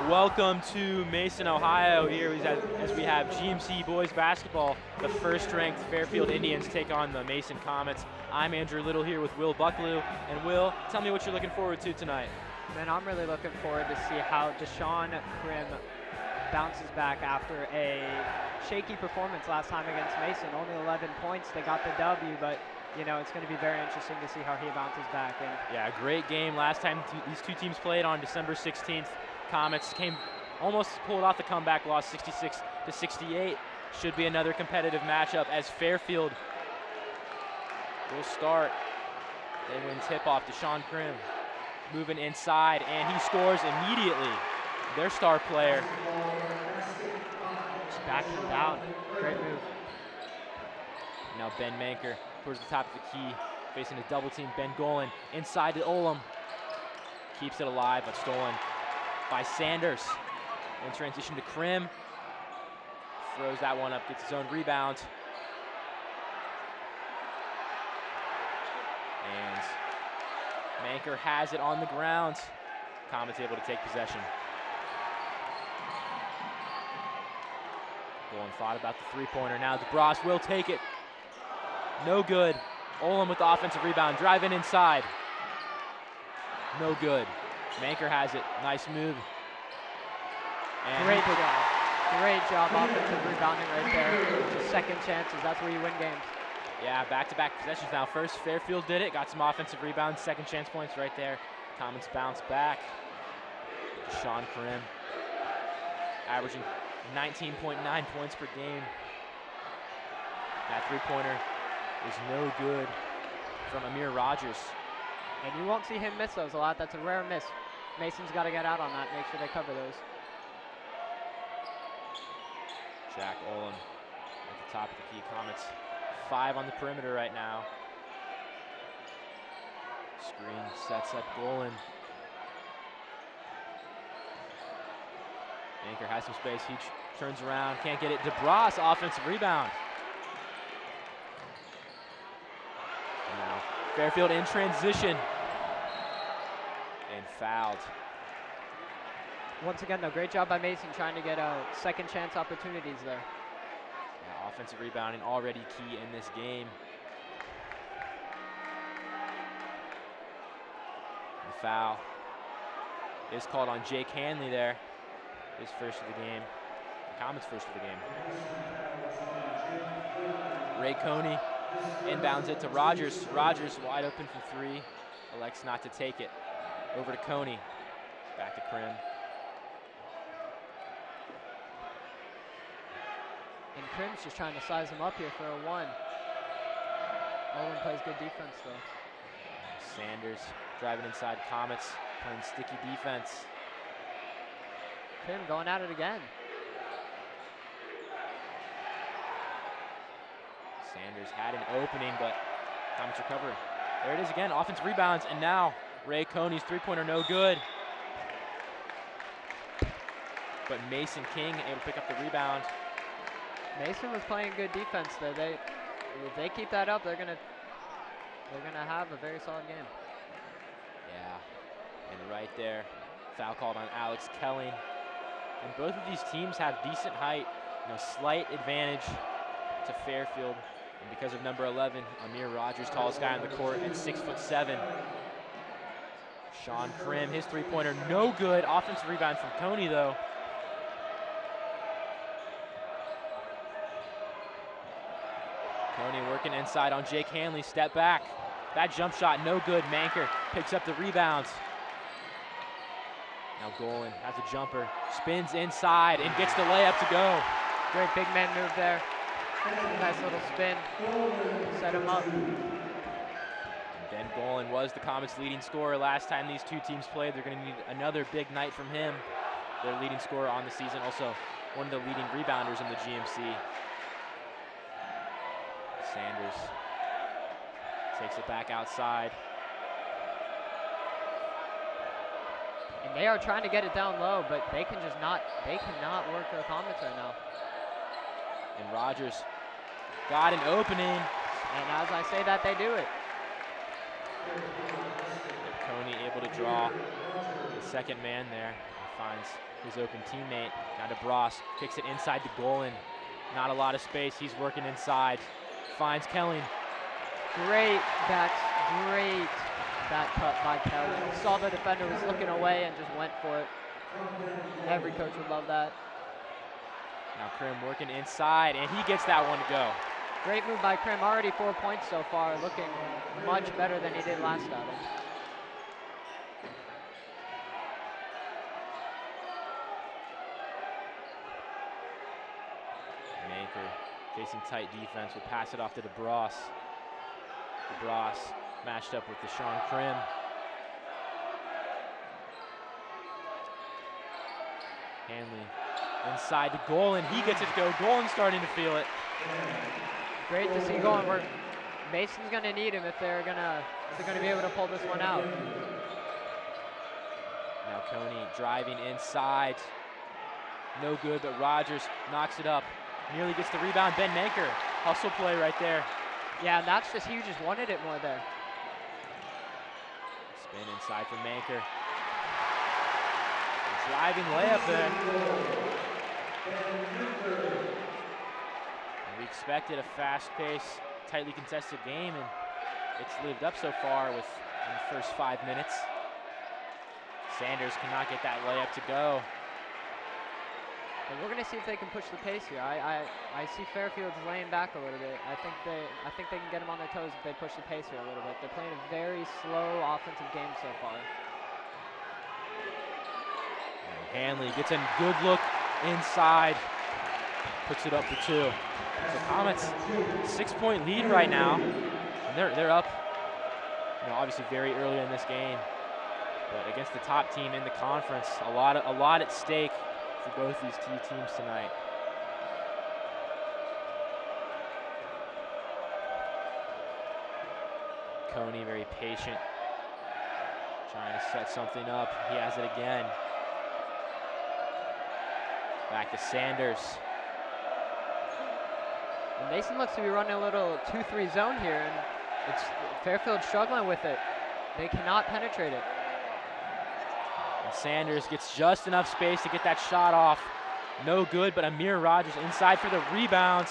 Welcome to Mason, Ohio. Here as we have GMC boys basketball. The first-ranked Fairfield Indians take on the Mason Comets. I'm Andrew Little here with Will Bucklew. And Will, tell me what you're looking forward to tonight. Man, I'm really looking forward to see how Deshaun Krim bounces back after a shaky performance last time against Mason. Only 11 points, they got the W, but you know, it's going to be very interesting to see how he bounces back. And yeah, great game last time these two teams played on December 16th. Comets almost pulled off the comeback, lost 66-68. Should be another competitive matchup as Fairfield will start. They win tip-off. Deshaun Krim moving inside, and he scores immediately. Their star player. Just backing down. Great move. Now Ben Manker towards the top of the key, facing a double team. Ben Golan inside to Olam. Keeps it alive, but stolen by Sanders. In transition to Krim. Throws that one up, gets his own rebound. And Manker has it on the ground. Comets able to take possession. Golan thought about the three-pointer. Now DeBras will take it. No good. Olam with the offensive rebound, driving inside. No good. Manker has it. Nice move. And Great job offensive rebounding right there. Just second chances, that's where you win games. Yeah, back-to-back possessions now. First, Fairfield did it, got some offensive rebounds, second chance points right there. Comets bounce back. Deshaun Krim averaging 19.9 points per game. That three-pointer is no good from Amir Rogers. And you won't see him miss those a lot. That's a rare miss. Mason's got to get out on that, make sure they cover those. Jack Olam at the top of the key. Comets 5 on the perimeter right now. Screen sets up Golan. Manker has some space. He turns around, can't get it. DeBras offensive rebound. And now Fairfield in transition. And fouled. Once again, though, great job by Mason trying to get second chance opportunities there. Yeah, offensive rebounding already key in this game. The foul is called on Jake Hanley there. His first of the game. The Comets' first of the game. Ray Coney inbounds it to Rogers. Rogers wide open from 3. Elects not to take it. Over to Coney. Back to Krim. And Krim's just trying to size him up here for a 1. Owen plays good defense, though. Sanders driving inside. Comets playing sticky defense. Krim going at it again. Sanders had an opening, but Comets recover. There it is again, offensive rebounds, and now Ray Coney's three-pointer no good. But Mason King able to pick up the rebound. Mason was playing good defense though. If they keep that up, they're gonna have a very solid game. Yeah, and right there, foul called on Alex Kelling. And both of these teams have decent height, slight advantage to Fairfield. And because of number 11, Amir Rogers, tallest guy on the court at 6'7". Deshaun Krim, his three-pointer no good. Offensive rebound from Coney though. Coney working inside on Jake Hanley, step back. That jump shot, no good. Manker picks up the rebounds. Now Golan has a jumper, spins inside and gets the layup to go. Great big man move there. Nice little spin, set him up. And Ben Golan was the Comets' leading scorer last time these two teams played. They're gonna need another big night from him. Their leading scorer on the season, also one of the leading rebounders in the GMC. Sanders takes it back outside. And they are trying to get it down low, but they cannot work the Comets right now. And Rogers got an opening. And as I say that, they do it. Coney able to draw the second man there and finds his open teammate. Now DeBras kicks it inside to Golan. Not a lot of space. He's working inside. Finds Kelly. Great back cut by Kelly. Saw the defender was looking away and just went for it. Every coach would love that. Now Krim working inside, and he gets that one to go. Great move by Krim. Already 4 points so far, looking much better than he did last outing. Manker facing tight defense will pass it off to DeBras. DeBras matched up with Deshaun Krim. Hanley inside to Golan. He gets it to go. Golan's starting to feel it. Great to see Golan work. Mason's gonna need him if they're gonna be able to pull this one out. Now Coney driving inside. No good, but Rogers knocks it up. Nearly gets the rebound. Ben Manker, hustle play right there. Yeah, and that's just, he just wanted it more there. Spin inside for Manker. Driving layup there. And we expected a fast-paced, tightly contested game, and it's lived up so far in the first 5 minutes. Sanders cannot get that layup to go. But we're gonna see if they can push the pace here. I see Fairfield's laying back a little bit. I think they can get them on their toes if they push the pace here a little bit. They're playing a very slow offensive game so far. Hanley gets a good look inside, puts it up for 2. So Comets 6-point lead right now, and they're up. Obviously very early in this game, but against the top team in the conference, a lot at stake for both these two teams tonight. Coney very patient, trying to set something up. He has it again. Back to Sanders. And Mason looks to be running a little 2-3 zone here, and it's Fairfield struggling with it. They cannot penetrate it. And Sanders gets just enough space to get that shot off. No good, but Amir Rogers inside for the rebounds.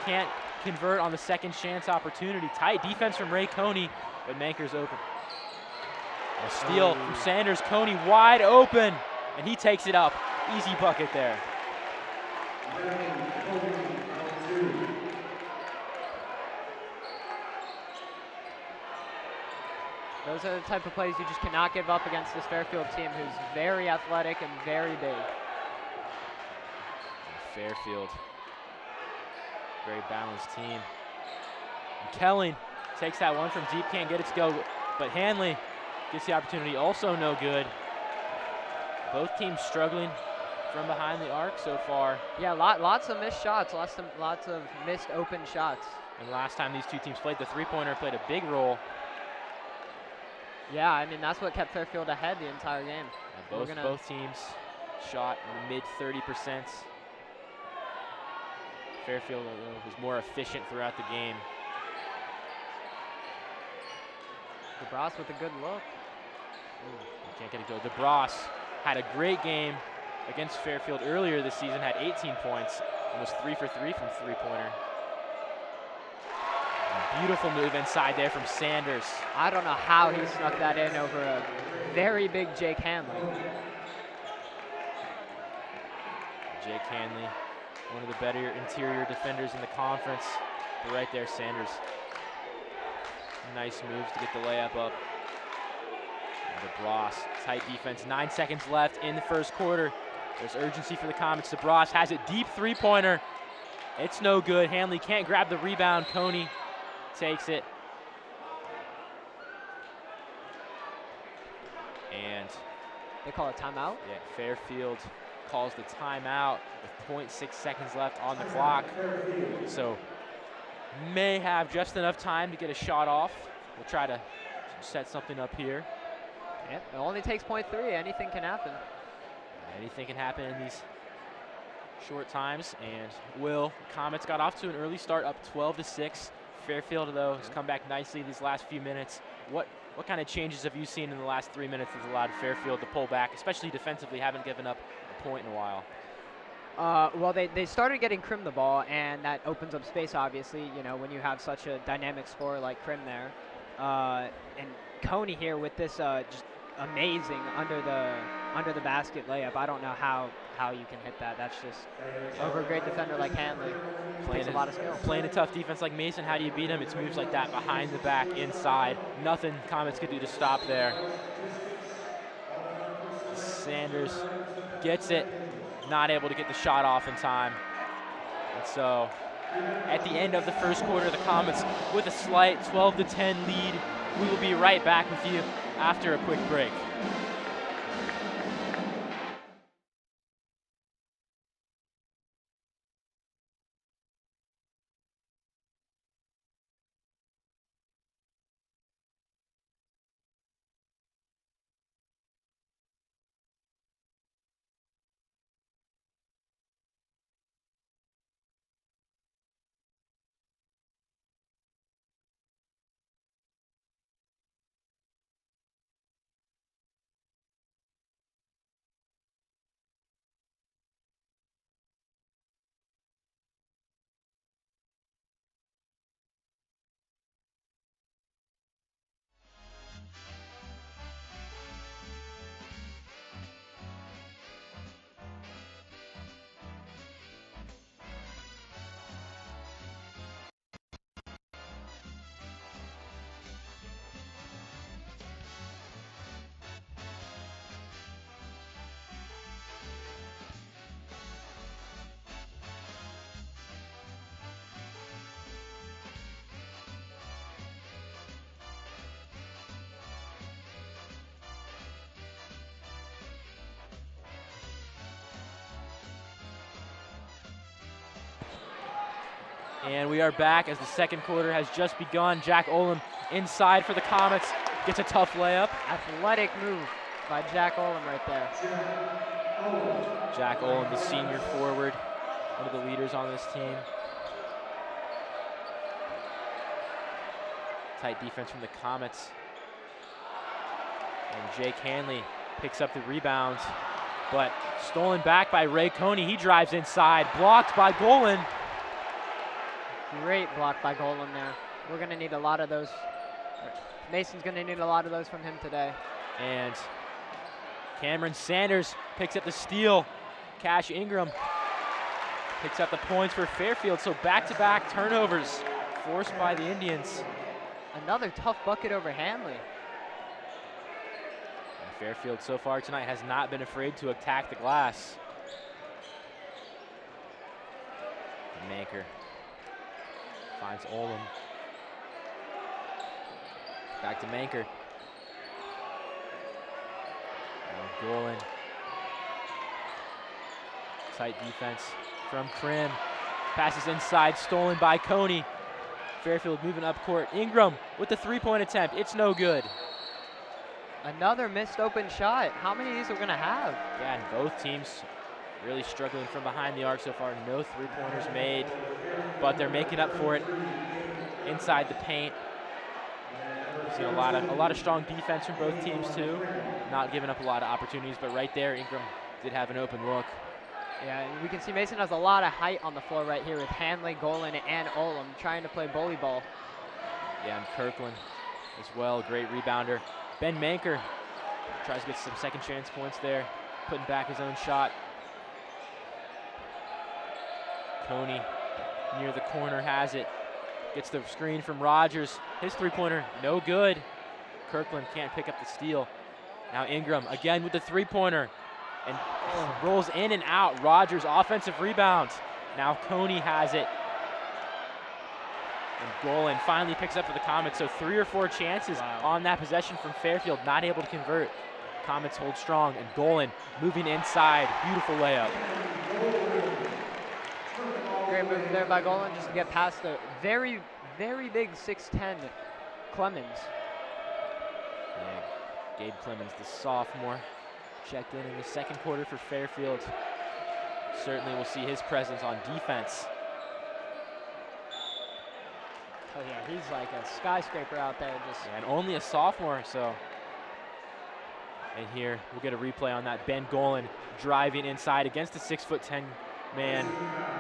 Can't convert on the second chance opportunity. Tight defense from Ray Coney, but Manker's open. A steal from Sanders. Coney wide open, and he takes it up. Easy bucket there. Those are the type of plays you just cannot give up against this Fairfield team, who's very athletic and very big. Fairfield, very balanced team. And Kelling takes that one from deep, can't get it to go, but Hanley gets the opportunity, also no good. Both teams struggling from behind the arc so far. Yeah, lots of missed shots, lots of missed open shots. And last time these two teams played, the three-pointer played a big role. Yeah, I mean, that's what kept Fairfield ahead the entire game. Both teams shot in the mid 30%. Fairfield was more efficient throughout the game. DeBras with a good look. Can't get it to go. DeBras had a great game against Fairfield earlier this season, had 18 points, and was 3 for 3 from three-pointer. Beautiful move inside there from Sanders. I don't know how he snuck that in over a very big Jake Hanley. Jake Hanley, one of the better interior defenders in the conference. But right there, Sanders. Nice moves to get the layup up. And DeBras, tight defense, 9 seconds left in the first quarter. There's urgency for the Comets. DeBras has a deep three-pointer. It's no good. Hanley can't grab the rebound. Coney takes it. And they call a timeout? Yeah, Fairfield calls the timeout with 0.6 seconds left on the clock. So may have just enough time to get a shot off. We'll try to set something up here. Yep, it only takes 0.3. Anything can happen. Anything can happen in these short times. And Comets got off to an early start, up 12-6. Fairfield, though, has come back nicely these last few minutes. What kind of changes have you seen in the last 3 minutes that's allowed Fairfield to pull back, especially defensively, haven't given up point in a while. Well, they started getting Krim the ball, and that opens up space, obviously, you know, when you have such a dynamic scorer like Krim there. And Coney here with this just amazing under the basket layup. I don't know how you can hit that. That's just over a great defender like Hanley. Takes a lot of skill. Playing a tough defense like Mason, how do you beat him? It's moves like that, behind the back, inside. Nothing Comets could do to stop there. Sanders gets it, not able to get the shot off in time. And so at the end of the first quarter, the Comets with a slight 12-10 lead. We will be right back with you after a quick break. And we are back as the second quarter has just begun. Jack Olam inside for the Comets, gets a tough layup. Athletic move by Jack Olam right there. Jack Olam, the senior forward, one of the leaders on this team. Tight defense from the Comets. And Jake Hanley picks up the rebound, but stolen back by Ray Coney. He drives inside, blocked by Golan. Great block by Golan there. We're going to need a lot of those. Mason's going to need a lot of those from him today. And Cameron Sanders picks up the steal. Cash Ingram picks up the points for Fairfield. So back-to-back turnovers forced by the Indians. Another tough bucket over Hanley. And Fairfield so far tonight has not been afraid to attack the glass. Manker finds Olam. Back to Manker. Now Golan. Tight defense from Krim. Passes inside, stolen by Coney. Fairfield moving up court. Ingram with the three-point attempt. It's no good. Another missed open shot. How many of these are we going to have? Yeah, and both teams really struggling from behind the arc so far. No three-pointers made, but they're making up for it inside the paint. We've seen a lot of strong defense from both teams too. Not giving up a lot of opportunities, but right there, Ingram did have an open look. Yeah, we can see Mason has a lot of height on the floor right here with Hanley, Golan, and Olam trying to play bully ball. Yeah, and Kirkland as well, great rebounder. Ben Manker tries to get some second chance points there, putting back his own shot. Coney near the corner has it. Gets the screen from Rogers. His three-pointer, no good. Kirkland can't pick up the steal. Now Ingram again with the three-pointer. And rolls in and out. Rogers offensive rebound. Now Coney has it. And Golan finally picks up for the Comets. So 3 or 4 chances on that possession from Fairfield. Not able to convert. Comets hold strong. And Golan moving inside. Beautiful layup. Great move there by Golan just to get past the very, very big 6'10" Clemens. Yeah, Gabe Clemens, the sophomore, checked in the second quarter for Fairfield. Certainly will see his presence on defense. Oh yeah, he's like a skyscraper out there. Just yeah, and only a sophomore, so And here we'll get a replay on that. Ben Golan driving inside against a 6'10" man.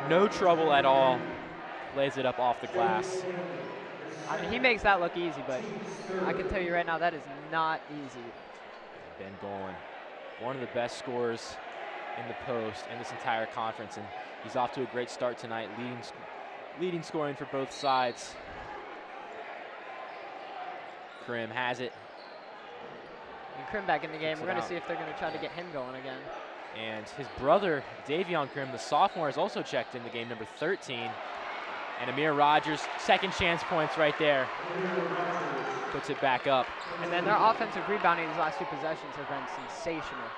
No trouble at all. Lays it up off the glass. I mean, he makes that look easy, but I can tell you right now that is not easy. Ben Golan, one of the best scorers in the post in this entire conference, and he's off to a great start tonight, leading scoring for both sides. Krim has it. And Krim back in the game. We're going to see if they're going to try to get him going again. And his brother, Davion Krim, the sophomore, has also checked in the game, number 13. And Amir Rogers, second chance points right there. Puts it back up. And then their offensive rebounding these last two possessions have been sensational.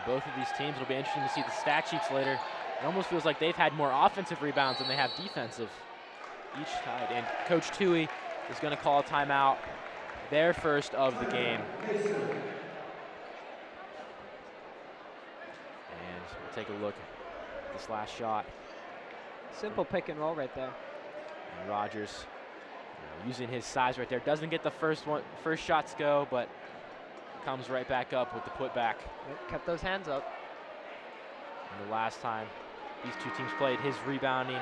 Both of these teams, it'll be interesting to see the stat sheets later. It almost feels like they've had more offensive rebounds than they have defensive each side. And Coach Tui is going to call a timeout, their first of the game. And we'll take a look at this last shot. Simple pick and roll right there. And Rogers, using his size right there, doesn't get the first shot to go, but comes right back up with the putback. Yep, kept those hands up. And the last time these two teams played, his rebounding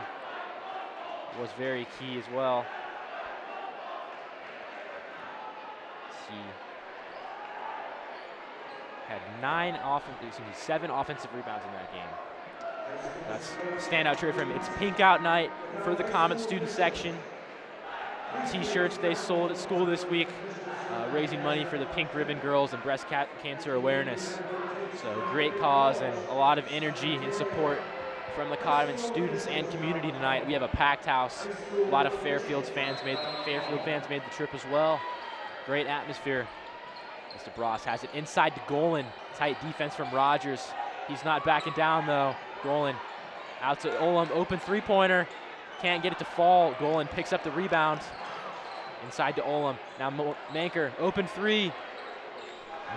was very key as well. He had 7 offensive rebounds in that game. That's a standout trait for him. It's pink out night for the Comet student section. T-shirts they sold at school this week, raising money for the Pink Ribbon Girls and breast cancer awareness. So great cause and a lot of energy and support from the Codman students and community tonight. We have a packed house. A lot of Fairfield fans made the trip as well. Great atmosphere. Mr. Bross has it inside to Golan. Tight defense from Rogers. He's not backing down though. Golan out to Olam, open three-pointer. Can't get it to fall. Golan picks up the rebound. Inside to Olam. Now Manker, open three.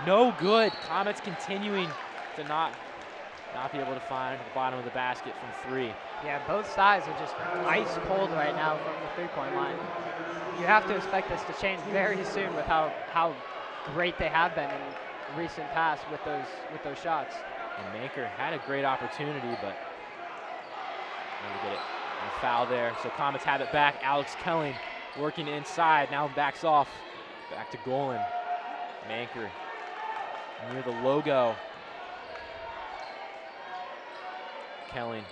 No good. Comets continuing to not be able to find the bottom of the basket from 3. Yeah, both sides are just ice cold right now from the three-point line. You have to expect this to change very soon with how great they have been in recent past with those shots. And Manker had a great opportunity, but never get it. And a foul there. So Comets have it back. Alex Kelling working inside. Now backs off. Back to Golan. Manker near the logo. Kelling,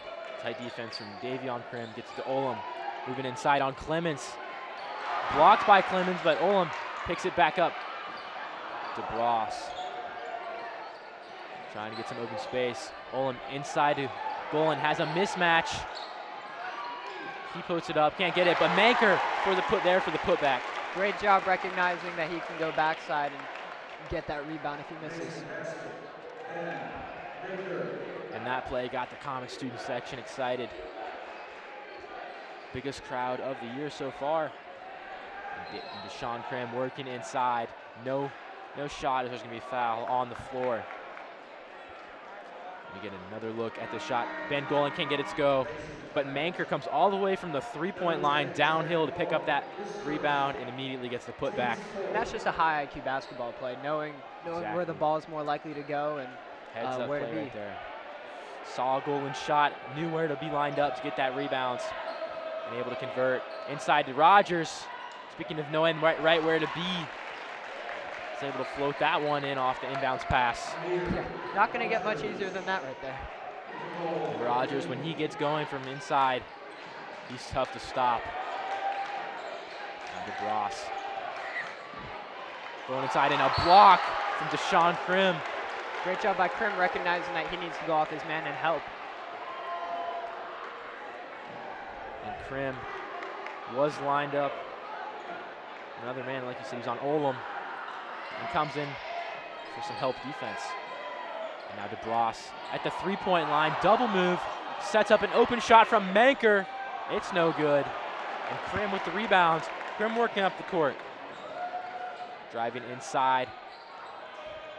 tight defense from Davion Krim, gets to Olam. Moving inside on Clemens. Blocked by Clemens, but Olam picks it back up. DeBross trying to get some open space. Olam inside to Golan, has a mismatch. He puts it up, can't get it, but Manker for the putback. Great job recognizing that he can go backside and get that rebound if he misses. And that play got the Comic student section excited. Biggest crowd of the year so far. And Deshaun Krim working inside. No shot, there's gonna be a foul on the floor. We get another look at the shot. Ben Golan can't get it to go, but Manker comes all the way from the three-point line downhill to pick up that rebound and immediately gets the putback. That's just a high IQ basketball play, knowing Exactly. where the ball is more likely to go and Heads up where play to be. right there. Saw Golan's shot, knew where to be lined up to get that rebound, and able to convert. Inside to Rogers. Speaking of knowing right where to be, he's able to float that one in off the inbounds pass. Yeah, not going to get much easier than that right there. And Rogers, when he gets going from inside, he's tough to stop. And DeBross going inside, and a block from Deshaun Krim. Great job by Krim recognizing that he needs to go off his man and help. And Krim was lined up. Another man, like you said, he's on Olam. And comes in for some help defense. And now DeBross at the three-point line, double move, sets up an open shot from Manker. It's no good. And Krim with the rebound. Krim working up the court. Driving inside.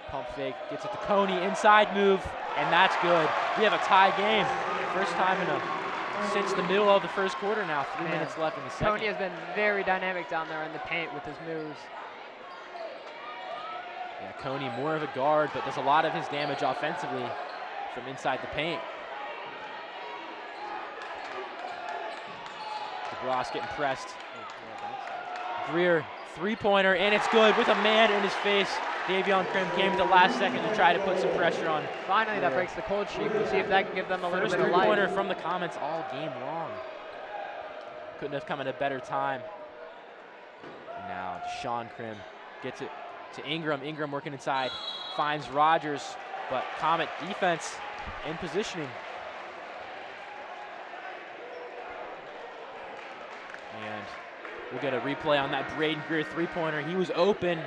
Pump fake, gets it to Coney, inside move, and that's good. We have a tie game. First time since the middle of the first quarter now. 3 minutes left in the second. Coney has been very dynamic down there in the paint with his moves. Yeah, Coney more of a guard, but does a lot of his damage offensively from inside the paint. DeBross getting pressed. Greer, three-pointer, and it's good with a man in his face. Davion Krim came at the last second to try to put some pressure on. Finally, that breaks the cold streak. We'll see if that can give them a little bit of life. First three-pointer from the Comets all game long. Couldn't have come at a better time. Now Deshaun Krim gets it to Ingram. Ingram working inside, finds Rogers, but Comet defense and positioning. And we'll get a replay on that Braden Greer three-pointer. He was open.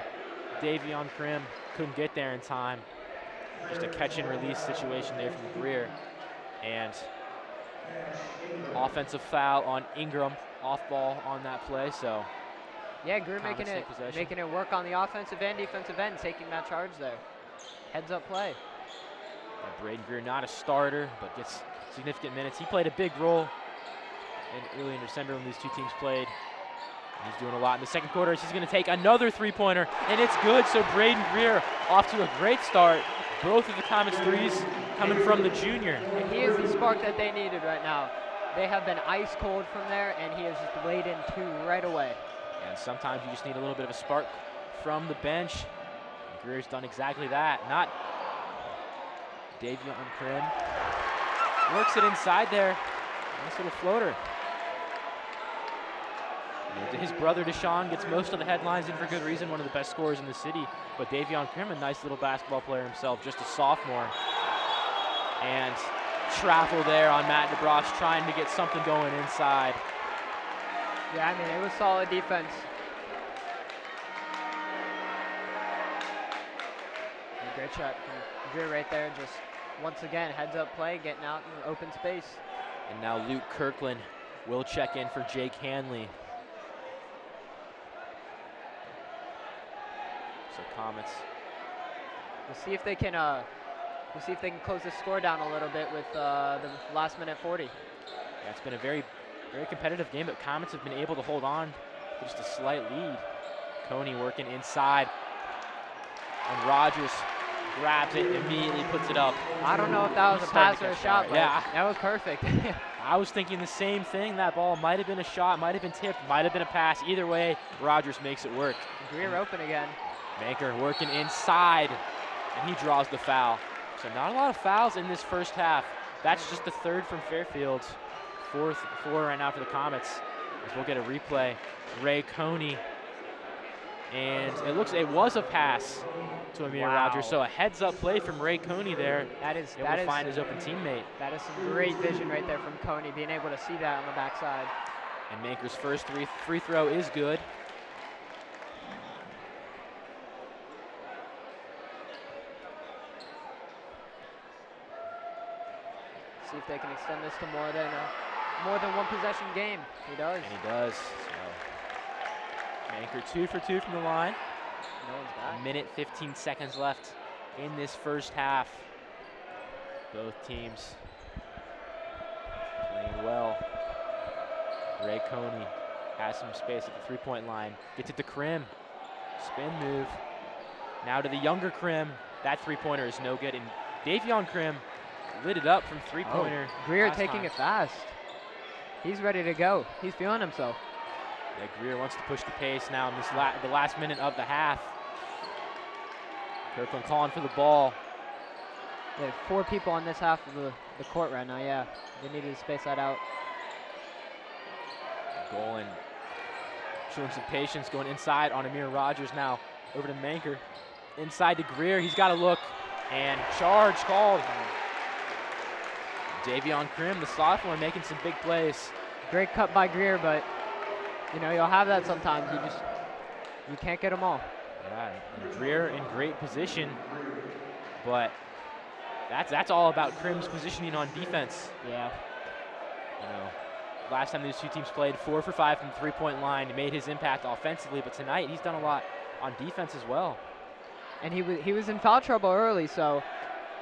Davion Krim couldn't get there in time. Just a catch and release situation there from Greer. And offensive foul on Ingram, off ball on that play, so. Yeah, Greer making it work on the offensive and defensive end, taking that charge there. Heads up play. Yeah, Braden Greer not a starter, but gets significant minutes. He played a big role early in December when these two teams played. And he's doing a lot in the second quarter. He's going to take another three-pointer, and it's good. So Braden Greer off to a great start. Both of the Comets threes coming from the junior. And he is the spark that they needed right now. They have been ice cold from there, and he has just laid in two right away. And sometimes you just need a little bit of a spark from the bench. And Greer's done exactly that. Not Davion Krim. Works it inside there. Nice little floater. And his brother Deshaun gets most of the headlines, and for good reason, one of the best scorers in the city. But Davion Krim, a nice little basketball player himself, just a sophomore. And travel there on Matt DeBross, trying to get something going inside. Yeah, I mean, it was solid defense. And great shot from Greer right there. Just once again, heads up play, getting out in open space. And now Luke Kirkland will check in for Jake Hanley. So Comets. We'll see if they can. We'll see if they can close the score down a little bit with the last minute 40. Yeah, it's been a very competitive game, but Comets have been able to hold on to just a slight lead. Coney working inside, and Rogers grabs it, immediately puts it up. I don't know if that was a pass or a shot, but yeah, that was perfect. I was thinking the same thing. That ball might have been a shot, might have been tipped, might have been a pass. Either way, Rogers makes it work. Greer open again. Maker working inside, and he draws the foul. So not a lot of fouls in this first half. That's just the third from Fairfield. Four right now for the Comets. As we'll get a replay. Ray Coney, and it was a pass to Amir Rogers. So a heads-up play from Ray Coney there. That is find his open teammate. That is some great vision right there from Coney, being able to see that on the backside. And Maker's first free throw is good. See if they can extend this to more than one possession game. He does. And he does. So Maker 2 for 2 from the line. No one's back. A minute 15 seconds left in this first half. Both teams playing well. Ray Coney has some space at the three-point line. Gets it to Krim. Spin move. Now to the younger Krim. That three-pointer is no good. And Davion Krim lit it up from three-pointer. Oh, Greer taking it fast. He's ready to go. He's feeling himself. Yeah, Greer wants to push the pace now in this the last minute of the half. Kirkland calling for the ball. They have 4 people on this half of the court right now, yeah. They needed to space that out. Golan showing some patience, going inside on Amir Rogers now. Over to Manker. Inside to Greer. He's got to look. And charge called. Davion Krim, the sophomore, making some big plays. Great cut by Greer, but you know, you'll have that sometimes. You can't get them all. Yeah, and Greer in great position, but that's all about Krim's positioning on defense. Yeah. You know, last time these two teams played, 4 for 5 from the three-point line. He made his impact offensively, but tonight he's done a lot on defense as well. And he was in foul trouble early, so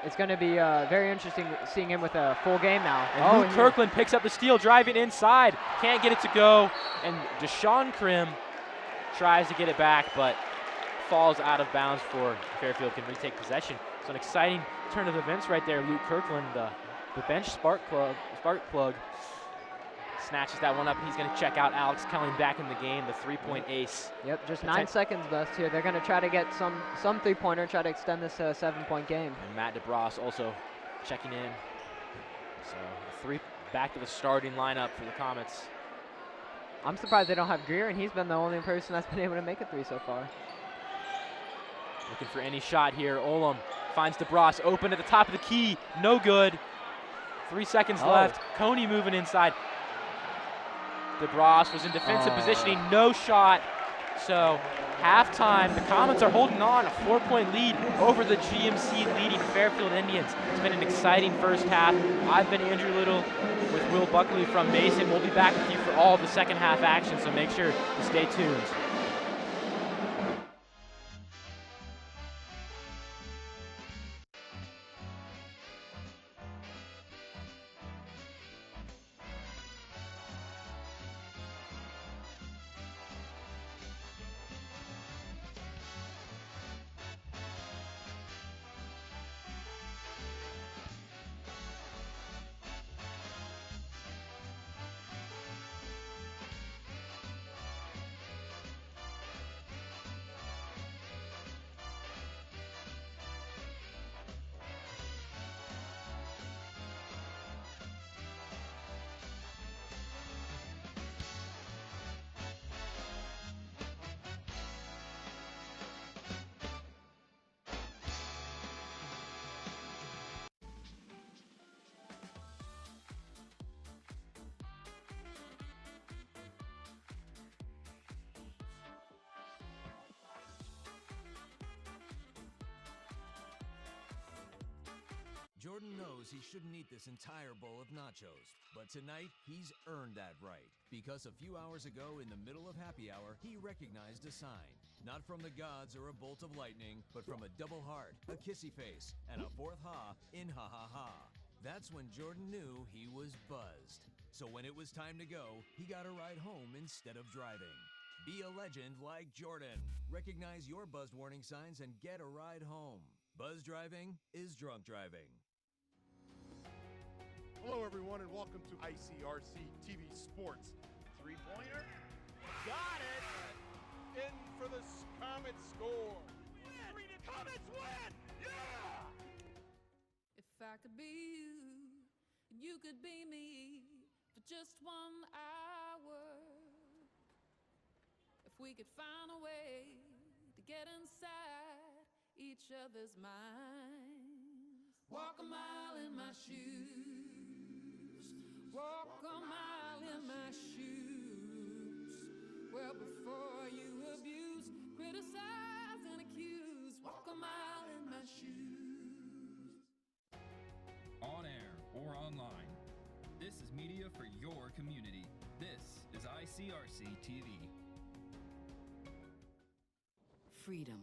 it's going to be very interesting seeing him with a full game now. And Luke Kirkland picks up the steal, driving inside. Can't get it to go. And Deshaun Krim tries to get it back, but falls out of bounds for Fairfield can retake possession. So an exciting turn of events right there. Luke Kirkland, the bench spark plug, snatches that one up, and he's going to check out Alex Kelling back in the game, the three-point ace. Yep, just 9 seconds left here. They're going to try to get some three-pointer, try to extend this to a 7-point game. And Matt DeBras also checking in. So back to the starting lineup for the Comets. I'm surprised they don't have Greer, and he's been the only person that's been able to make a three so far. Looking for any shot here. Olam finds DeBras open at the top of the key. No good. 3 seconds left. Coney moving inside. DeBras was in defensive positioning. No shot. So halftime, the Comets are holding on, a 4-point lead over the GMC leading Fairfield Indians. It's been an exciting first half. I've been Andrew Little with Will Buckley from Mason. We'll be back with you for all the second half action, so make sure to stay tuned. Jordan knows he shouldn't eat this entire bowl of nachos, but tonight he's earned that right, because a few hours ago in the middle of happy hour, he recognized a sign. Not from the gods or a bolt of lightning, but from a double heart, a kissy face, and a fourth ha in ha ha ha. That's when Jordan knew he was buzzed. So when it was time to go, he got a ride home instead of driving. Be a legend like Jordan. Recognize your buzzed warning signs and get a ride home. Buzz driving is drunk driving. Hello, everyone, and welcome to ICRC TV Sports. Three-pointer. Got it. In for the Comets score. Win. Comets win. Yeah. If I could be you, and you could be me for just 1 hour. If we could find a way to get inside each other's minds. Walk a mile in my shoes. Walk a mile in my shoes. Well, before you abuse, criticize, and accuse. Walk a mile in my shoes. On air or online, this is media for your community. This is ICRC TV. Freedom.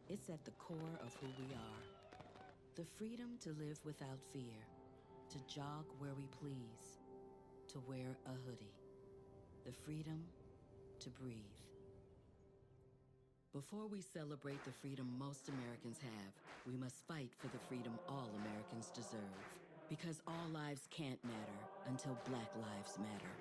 It's at the core of who we are. The freedom to live without fear, to jog where we please, to wear a hoodie. The freedom to breathe. Before we celebrate the freedom most Americans have, we must fight for the freedom all Americans deserve. Because all lives can't matter until Black lives matter.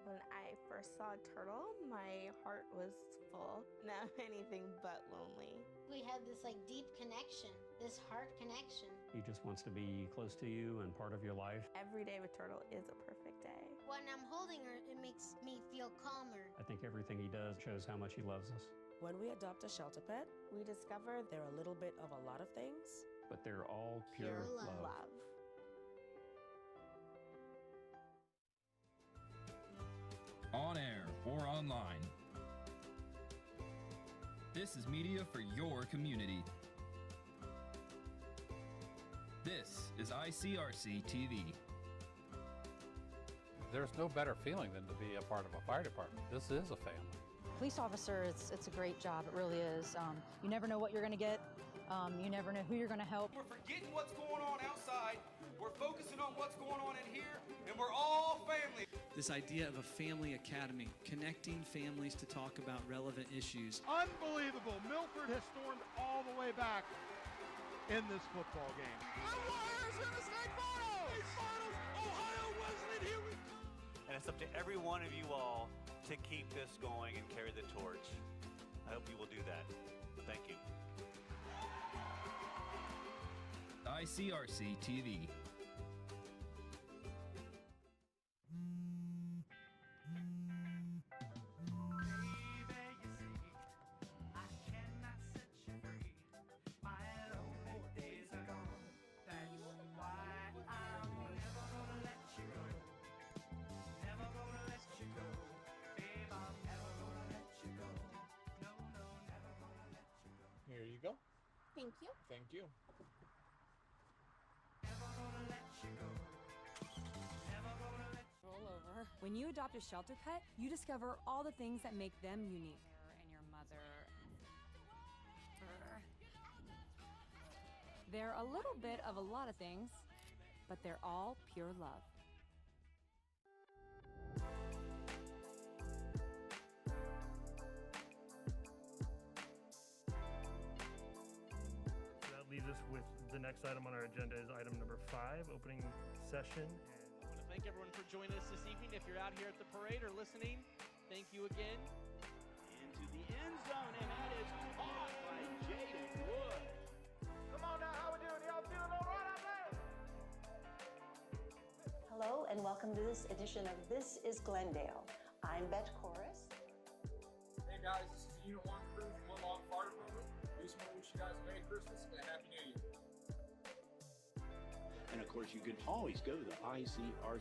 When I first saw a turtle, my heart was full. Now anything but lonely. We had this deep connection, this heart connection. He just wants to be close to you and part of your life. Every day with Turtle is a perfect day. When I'm holding her, it makes me feel calmer. I think everything he does shows how much he loves us. When we adopt a shelter pet, we discover they're a little bit of a lot of things, but they're all pure love. On air or online, this is media for your community. This is ICRC TV. There's no better feeling than to be a part of a fire department. This is a family. Police officer, it's a great job. It really is. You never know what you're going to get. You never know who you're going to help. We're forgetting what's going on outside. We're focusing on what's going on in here, and we're all family. this idea of a family academy, connecting families to talk about relevant issues. Unbelievable. Milford has stormed all the way back in this football game. The Warriors in the state finals! State finals! Ohio Wesleyan, here we come! And it's up to every one of you all to keep this going and carry the torch. I hope you will do that. Thank you. ICRC TV. Here you go. Thank you. Thank you. Roll over. When you adopt a shelter pet, you discover all the things that make them unique. And your mother. They're a little bit of a lot of things, but they're all pure love. That leaves us with the next item on our agenda is item number 5, opening session. I want to thank everyone for joining us this evening. If you're out here at the parade or listening, thank you again. Into the end zone, and that is caught by Jaden Wood. Come on now, how we doing? Y'all feeling all right out there? Hello and welcome to this edition of This is Glendale. I'm Bet Chorus. Hey guys, this is Unit 1 crew from Woodlawn Fire Department. We just want to wish you guys a Merry Christmas and a Happy New Year. And of course, you can always go to icrctv.com.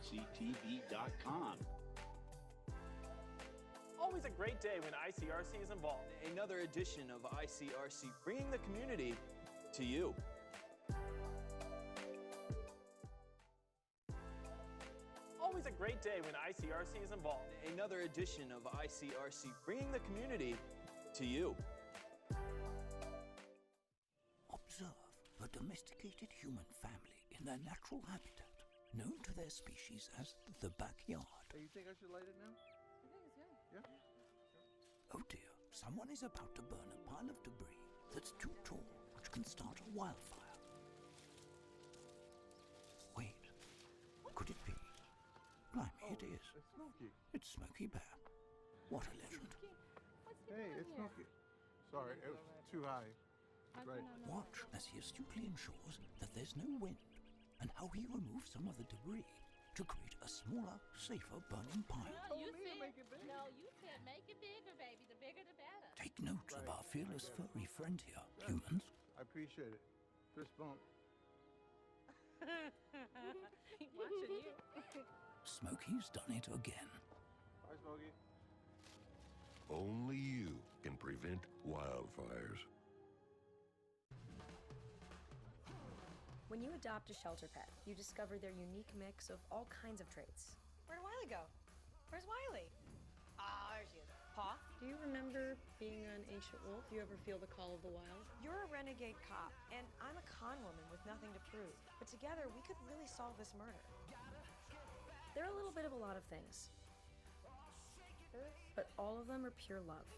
Always a great day when ICRC is involved. Another edition of ICRC, bringing the community to you. Always a great day when ICRC is involved. Another edition of ICRC, bringing the community to you. Observe a domesticated human family in their natural habitat, known to their species as the backyard. Hey, you think I should light it now? I think it's good. Yeah. Oh dear, someone is about to burn a pile of debris that's too tall, which can start a wildfire. Wait, could it be? Blimey, it is. It's Smokey. It's Smokey Bear. What a legend. Hey, it's Smokey. Sorry, it was too high. Right. Watch as he astutely ensures that there's no wind, and how he removes some of the debris to create a smaller, safer burning pile. No, you can't make it bigger, baby. The bigger the better. Take note of our fearless furry friend here, humans. I appreciate it. Fist bump. Watching you. Smokey's done it again. Bye, Smokey. Only you can prevent wildfires. When you adopt a shelter pet, you discover their unique mix of all kinds of traits. Where'd Wiley go? Where's Wiley? Ah, there she is. Paw, do you remember being an ancient wolf? Do you ever feel the call of the wild? You're a renegade cop, and I'm a con woman with nothing to prove. But together, we could really solve this murder. They're a little bit of a lot of things, but all of them are pure love.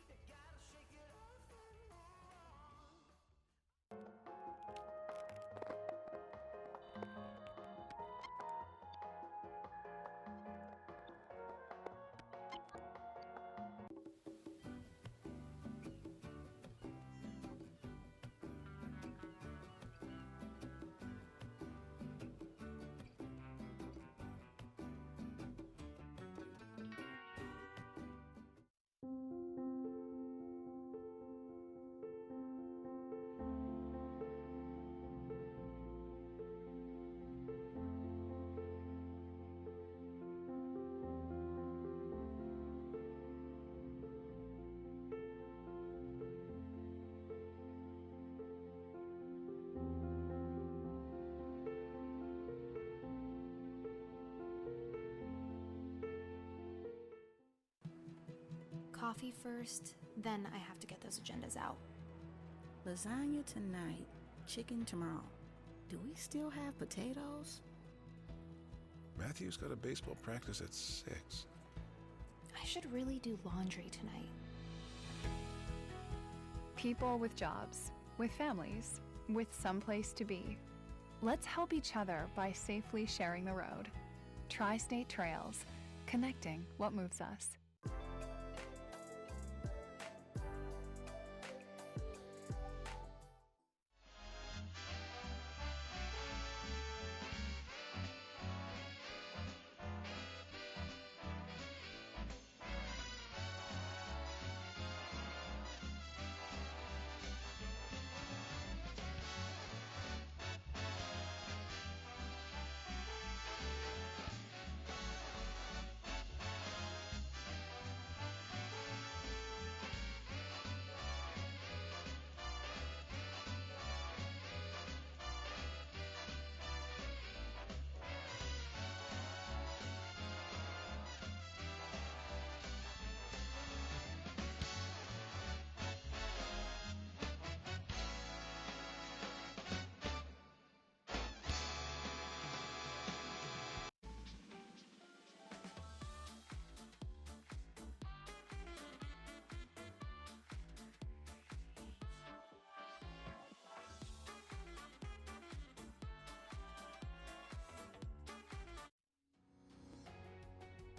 Coffee first, then I have to get those agendas out. Lasagna tonight, chicken tomorrow. Do we still have potatoes? Matthew's got a baseball practice at 6. should really do laundry tonight. People with jobs, with families, with someplace to be. Let's help each other by safely sharing the road. Tri-State Trails, connecting what moves us.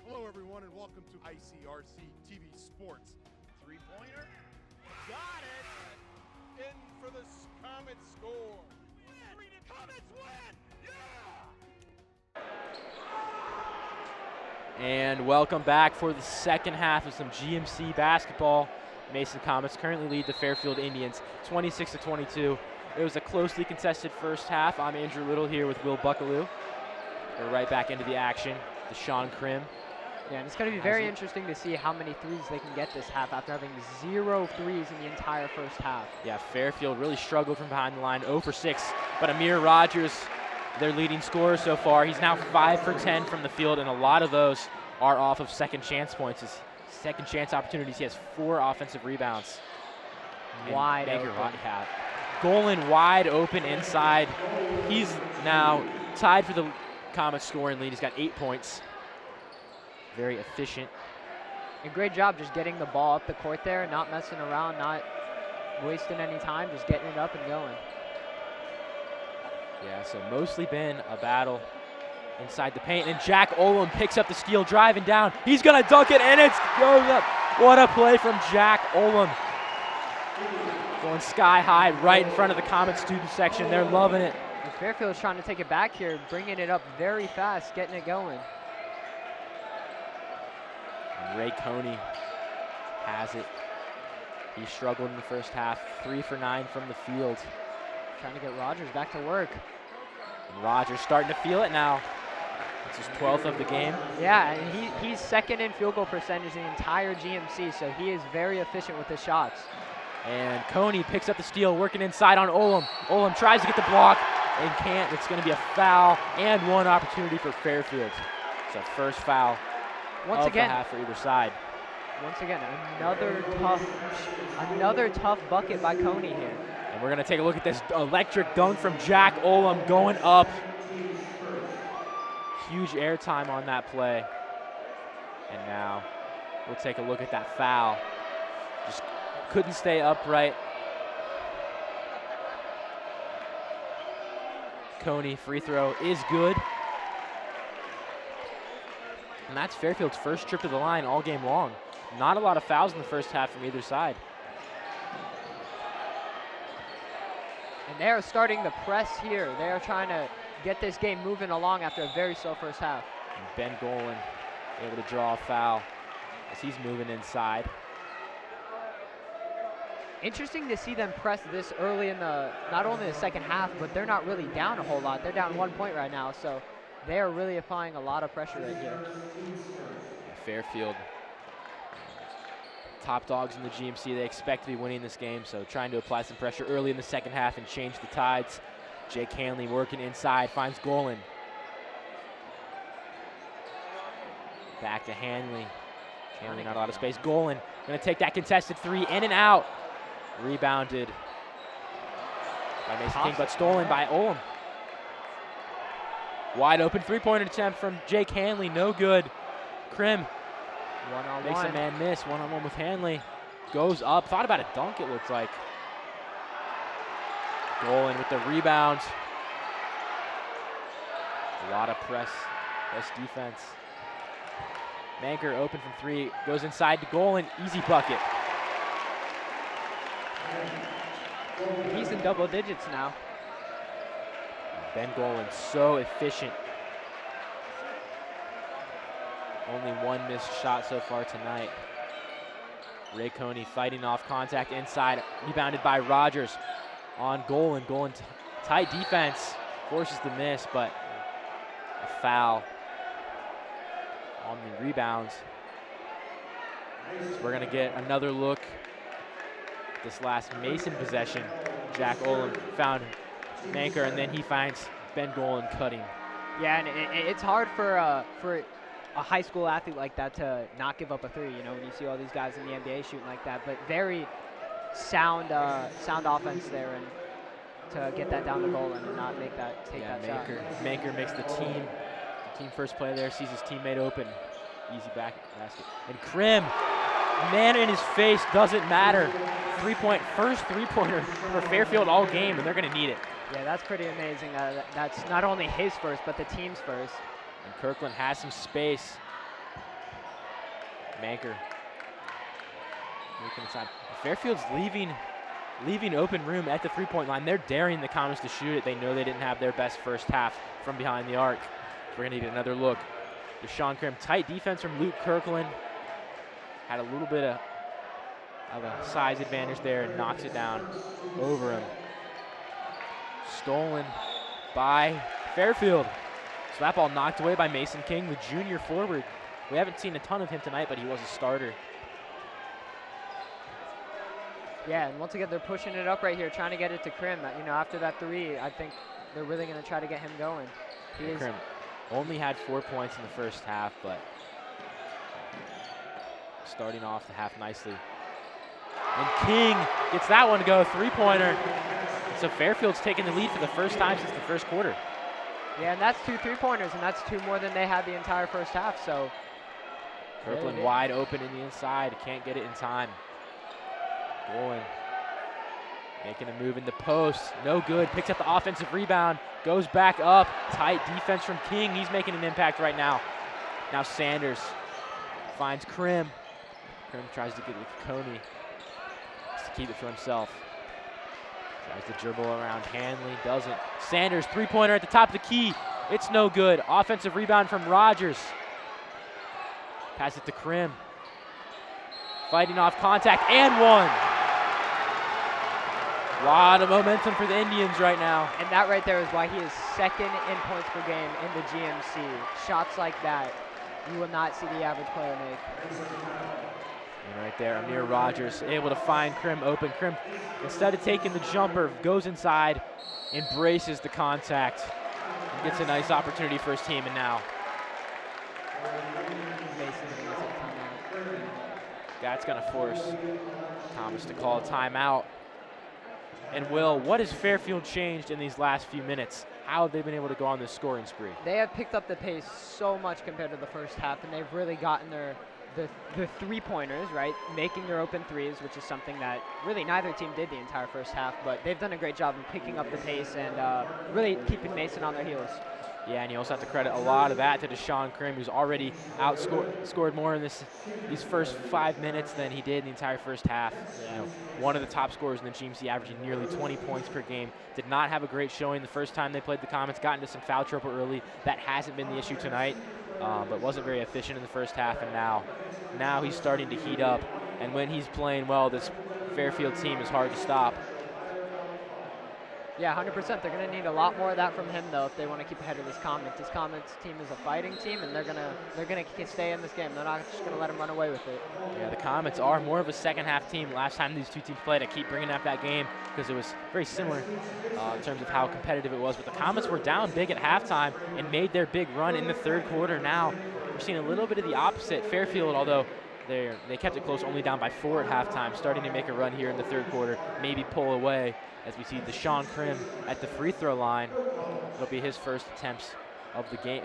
Hello, everyone, and welcome to ICRC TV Sports. Three-pointer. Got it. In for the Comets score. Comets win. Yeah! And welcome back for the second half of some GMC basketball. Mason Comets currently lead the Fairfield Indians 26-22. It was a closely contested first half. I'm Andrew Little here with Will Buckaloo. We're right back into the action. Deshaun Krim. Yeah, and it's going to be very interesting to see how many threes they can get this half after having 0 threes in the entire first half. Yeah, Fairfield really struggled from behind the line, 0 for 6. But Amir Rogers, their leading scorer so far, he's now 5 for 10 from the field, and a lot of those are off of second chance points. His second chance opportunities, he has 4 offensive rebounds. Wide open. Golan wide open inside. He's now tied for the Comets scoring lead. He's got 8 points. Very efficient. And great job just getting the ball up the court there, not messing around, not wasting any time, just getting it up and going. Yeah, so mostly been a battle inside the paint. And Jack Olam picks up the steal, driving down. He's going to dunk it, and it goes up. What a play from Jack Olam. Going sky high right in front of the Comets student section. They're loving it. And Fairfield's trying to take it back here, bringing it up very fast, getting it going. Ray Coney has it. He struggled in the first half, 3 for 9 from the field. Trying to get Rogers back to work. And Rogers starting to feel it now. It's his 12th of the game. Yeah, and he's second in field goal percentage in the entire GMC, so he is very efficient with his shots. And Coney picks up the steal, working inside on Olam. Olam tries to get the block and can't. It's going to be a foul and 1 opportunity for Fairfield. It's a first foul. Once again, the half for either side. Once again, another tough bucket by Coney here. And we're going to take a look at this electric dunk from Jack Olam going up. Huge airtime on that play. And now we'll take a look at that foul. Just couldn't stay upright. Coney free throw is good. And that's Fairfield's first trip to the line all game long. Not a lot of fouls in the first half from either side. And they are starting the press here. They are trying to get this game moving along after a very slow first half. And Ben Golan able to draw a foul as he's moving inside. Interesting to see them press this early in not only the second half, but they're not really down a whole lot. They're down 1 point right now, so they are really applying a lot of pressure right here. Fairfield, top dogs in the GMC. They expect to be winning this game, so trying to apply some pressure early in the second half and change the tides. Jake Hanley working inside, finds Golan. Back to Hanley. Hanley not a lot of space. Golan going to take that contested 3 in and out. Rebounded by Mason King, but stolen by Olam. Wide open 3-point attempt from Jake Hanley, no good. Krim One-on-one. Makes a man miss. One-on-one with Hanley. Goes up. Thought about a dunk, it looked like. Golan with the rebound. A lot of press defense. Manker open from 3. Goes inside to Golan. Easy bucket. He's in double digits now. Ben Golan, so efficient. Only one missed shot so far tonight. Ray Coney fighting off contact inside, rebounded by Rogers on Golan. Golan tight defense, forces the miss, but a foul on the rebounds. So we're gonna get another look at this last Mason possession. Jack Olam found Manker, and then he finds Ben Golan cutting. Yeah, and it's hard for a high school athlete like that to not give up a 3. You know, when you see all these guys in the NBA shooting like that, but very sound offense there, and to get that down the goal and not make that that shot. Manker makes the team first play there, sees his teammate open, easy basket. And Krim, man in his face, doesn't matter. First three-pointer for Fairfield all game, and they're gonna need it. Yeah, that's pretty amazing. That's not only his first, but the team's first. And Kirkland has some space. Manker making inside. Fairfield's leaving open room at the three-point line. They're daring the Comets to shoot it. They know they didn't have their best first half from behind the arc. We're gonna need another look. Deshaun Krim, tight defense from Luke Kirkland. Had a little bit of a size advantage there and knocks it down over him. Stolen by Fairfield. So that ball knocked away by Mason King, the junior forward. We haven't seen a ton of him tonight, but he was a starter. Yeah, and once again, they're pushing it up right here, trying to get it to Krim. You know, after that 3, I think they're really going to try to get him going. Krim only had 4 points in the first half, but starting off the half nicely. And King gets that one to go, three-pointer. So Fairfield's taking the lead for the first time since the first quarter. Yeah, and that's 2 3-pointers, and that's 2 more than they had the entire first half, so. Kirkland wide open in the inside, can't get it in time. Golan making a move in the post, no good, picks up the offensive rebound, goes back up, tight defense from King, he's making an impact right now. Now Sanders finds Krim. Krim tries to get with Coney, to keep it for himself. Tries to dribble around Hanley, doesn't. Sanders, three-pointer at the top of the key. It's no good. Offensive rebound from Rogers. Pass it to Krim. Fighting off contact, and one. A lot of momentum for the Indians right now. And that right there is why he is second in points per game in the GMC. Shots like that, you will not see the average player make. And right there, Amir Rogers able to find Krim open. Krim, instead of taking the jumper, goes inside, embraces the contact, and gets a nice opportunity for his team. And now, that's going to force Thomas to call a timeout. And Will, what has Fairfield changed in these last few minutes? How have they been able to go on this scoring spree? They have picked up the pace so much compared to the first half, and they've really gotten the three-pointers, right? Making their open threes, which is something that really neither team did the entire first half, but they've done a great job of picking up the pace and really keeping Mason on their heels. Yeah, and you also have to credit a lot of that to Deshaun Krim, who's already scored more in these first 5 minutes than he did in the entire first half. Yeah. You know, one of the top scorers in the GMC, averaging nearly 20 points per game. Did not have a great showing the first time they played the Comets, got into some foul trouble early. That hasn't been the issue tonight, but wasn't very efficient in the first half, and now he's starting to heat up. And when he's playing well, this Fairfield team is hard to stop. Yeah, 100%. They're going to need a lot more of that from him, though, if they want to keep ahead of this Comets. This Comets team is a fighting team, and they're gonna stay in this game. They're not just going to let him run away with it. Yeah, the Comets are more of a second-half team. Last time these two teams played, I keep bringing up that game because it was very similar in terms of how competitive it was. But the Comets were down big at halftime and made their big run in the third quarter. Now we're seeing a little bit of the opposite. Fairfield, although they kept it close, only down by 4 at halftime, starting to make a run here in the third quarter, maybe pull away. As we see Deshaun Krim at the free throw line. It'll be his first attempt of the game,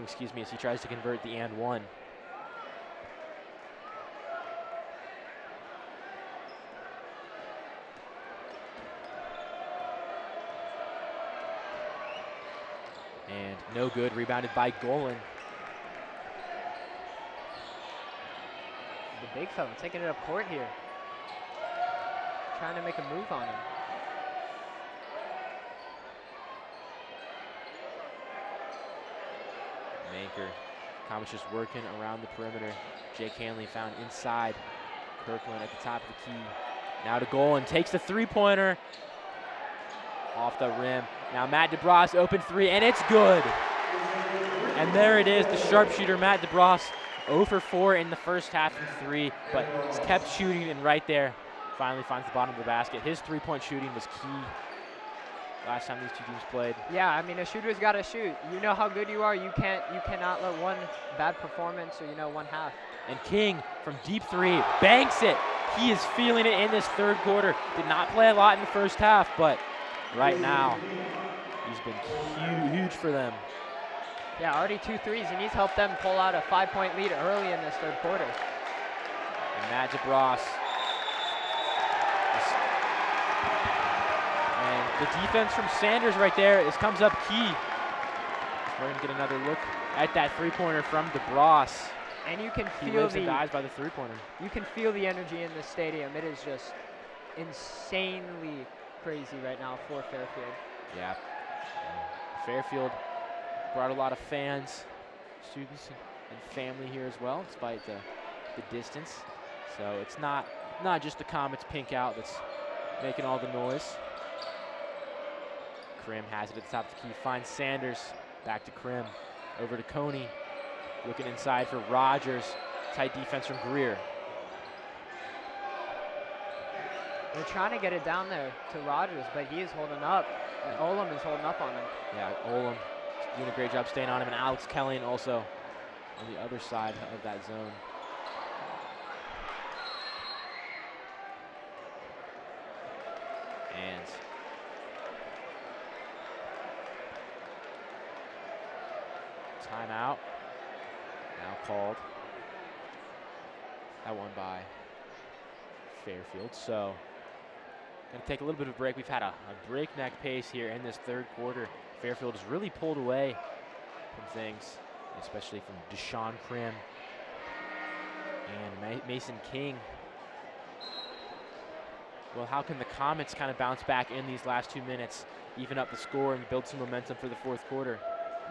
as he tries to convert the and one. And no good, rebounded by Golan. The big fella taking it up court here. Trying to make a move on him. Manker, Comets just working around the perimeter. Jake Hanley found inside. Kirkland at the top of the key. Now to Golan, takes the three-pointer. Off the rim. Now Matt DeBras, open three, and it's good. And there it is, the sharpshooter Matt DeBras, 0 for 4 in the first half from three, but he's kept shooting, and right there, finally finds the bottom of the basket. His three-point shooting was key last time these two teams played. Yeah, I mean, a shooter's got to shoot. You know how good you are. You cannot let one bad performance or one half. And King from deep three banks it. He is feeling it in this third quarter. Did not play a lot in the first half, but right now he's been huge for them. Yeah, already 2 threes, and he's helped them pull out a 5-point lead early in this third quarter. And Matt DeBras. And the defense from Sanders right there comes up key. We're going to get another look at that three-pointer from DeBras. And you can He feel lives and dies by the three-pointer. You can feel the energy in the stadium. It is just insanely crazy right now for Fairfield. Yeah. Fairfield brought a lot of fans, students, and family here as well, despite the distance. So it's not just the Comets pink out that's making all the noise. Krim has it at the top of the key, finds Sanders, back to Krim, over to Coney, looking inside for Rogers, tight defense from Greer. They're trying to get it down there to Rogers, but he is holding up. Olam is holding up on him. Yeah, Olam doing a great job staying on him, and Alex Kelly also on the other side of that zone. And timeout now called. That one by Fairfield. So gonna take a little bit of a break. We've had a breakneck pace here in this third quarter. Fairfield has really pulled away from things, especially from Deshaun Krim and Mason King. Well, how can the Comets kind of bounce back in these last 2 minutes, even up the score and build some momentum for the fourth quarter?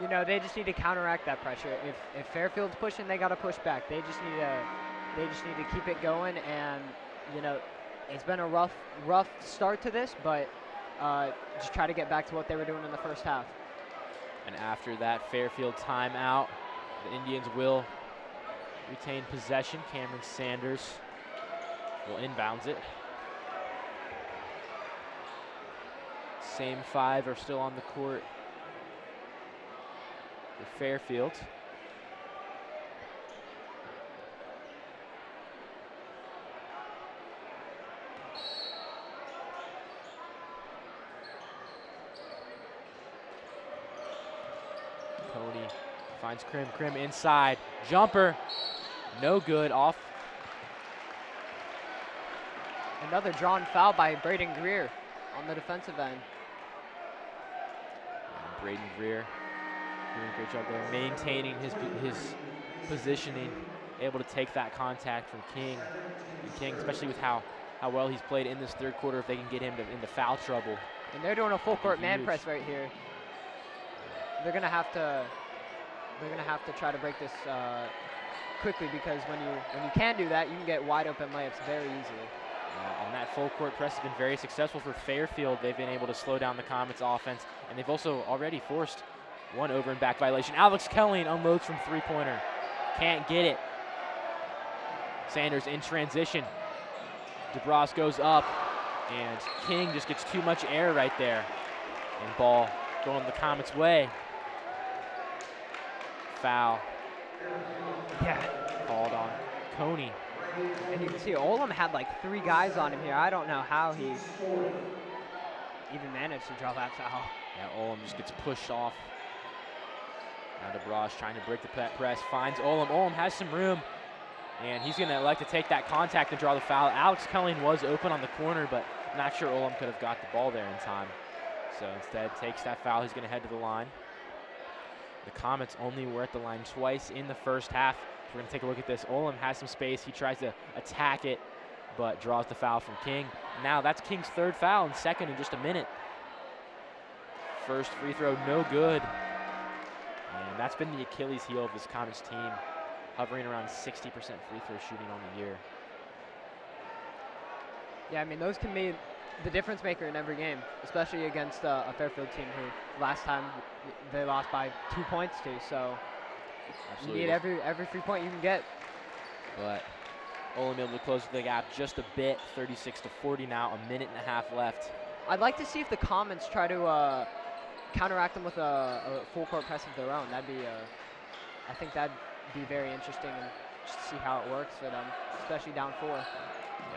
You know, they just need to counteract that pressure. If Fairfield's pushing, they got to push back. They just need to keep it going. And it's been a rough start to this, but just try to get back to what they were doing in the first half. And after that Fairfield timeout, the Indians will retain possession. Cameron Sanders will inbounds it. Same 5 are still on the court for Fairfield. Coney finds Krim. Krim inside. Jumper. No good. Off. Another drawn foul by Braden Greer on the defensive end. And Braden Greer doing a great job there, maintaining his positioning, able to take that contact from King. And King, especially with how well he's played in this third quarter, if they can get him into foul trouble. And they're doing a full court man press right here. They're gonna have to try to break this quickly, because when you can do that, you can get wide open layups very easily. And that full court press has been very successful for Fairfield. They've been able to slow down the Comets offense, and they've also already forced one over and back violation. Alex Kelly unloads from three-pointer. Can't get it. Sanders in transition. DeBras goes up, and King just gets too much air right there. And ball going the Comets' way. Foul. Yeah. Called on Coney. And you can see Olam had like 3 guys on him here. I don't know how he even managed to draw that foul. Yeah, Olam just gets pushed off. Now DeBras trying to break the press, finds Olam. Olam has some room, and he's going to elect to take that contact and draw the foul. Alex Kelly was open on the corner, but not sure Olam could have got the ball there in time. So instead takes that foul. He's going to head to the line. The Comets only were at the line twice in the first half. We're going to take a look at this. Olam has some space. He tries to attack it, but draws the foul from King. Now that's King's third foul and second in just a minute. First free throw, no good. And that's been the Achilles heel of this Comets team, hovering around 60% free throw shooting on the year. Yeah, I mean, those can be the difference maker in every game, especially against a Fairfield team who last time they lost by 2 points to. So Absolutely. you need every free point you can get. But Olam able to close the gap just a bit, 36-40 now, a minute and a half left. I'd like to see if the Comets try to counteract them with a full court press of their own. That'd be, I think that'd be very interesting, and just see how it works for them, especially down 4. Yeah,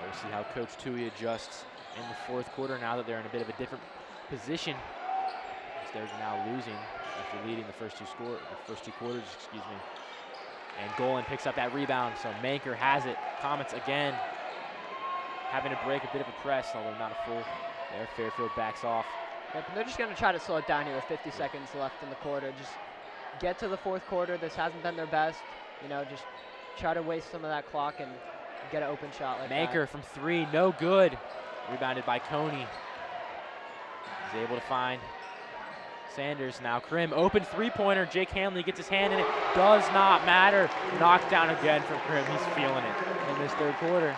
we'll see how Coach Tui adjusts in the fourth quarter now that they're in a bit of a different position, as they're now losing after leading the first two quarters, excuse me. And Golan picks up that rebound, so Manker has it. Comets again having to break a bit of a press, although not a full. There, Fairfield backs off. Yep, and they're just going to try to slow it down here with 50 seconds left in the quarter. Just get to the fourth quarter. This hasn't been their best. You know, just try to waste some of that clock and get an open shot like that. Manker from 3, no good. Rebounded by Coney. He's able to find Sanders. Now Krim, open three-pointer. Jake Hanley gets his hand in it. Does not matter. Knocked down again from Krim. He's feeling it in this third quarter.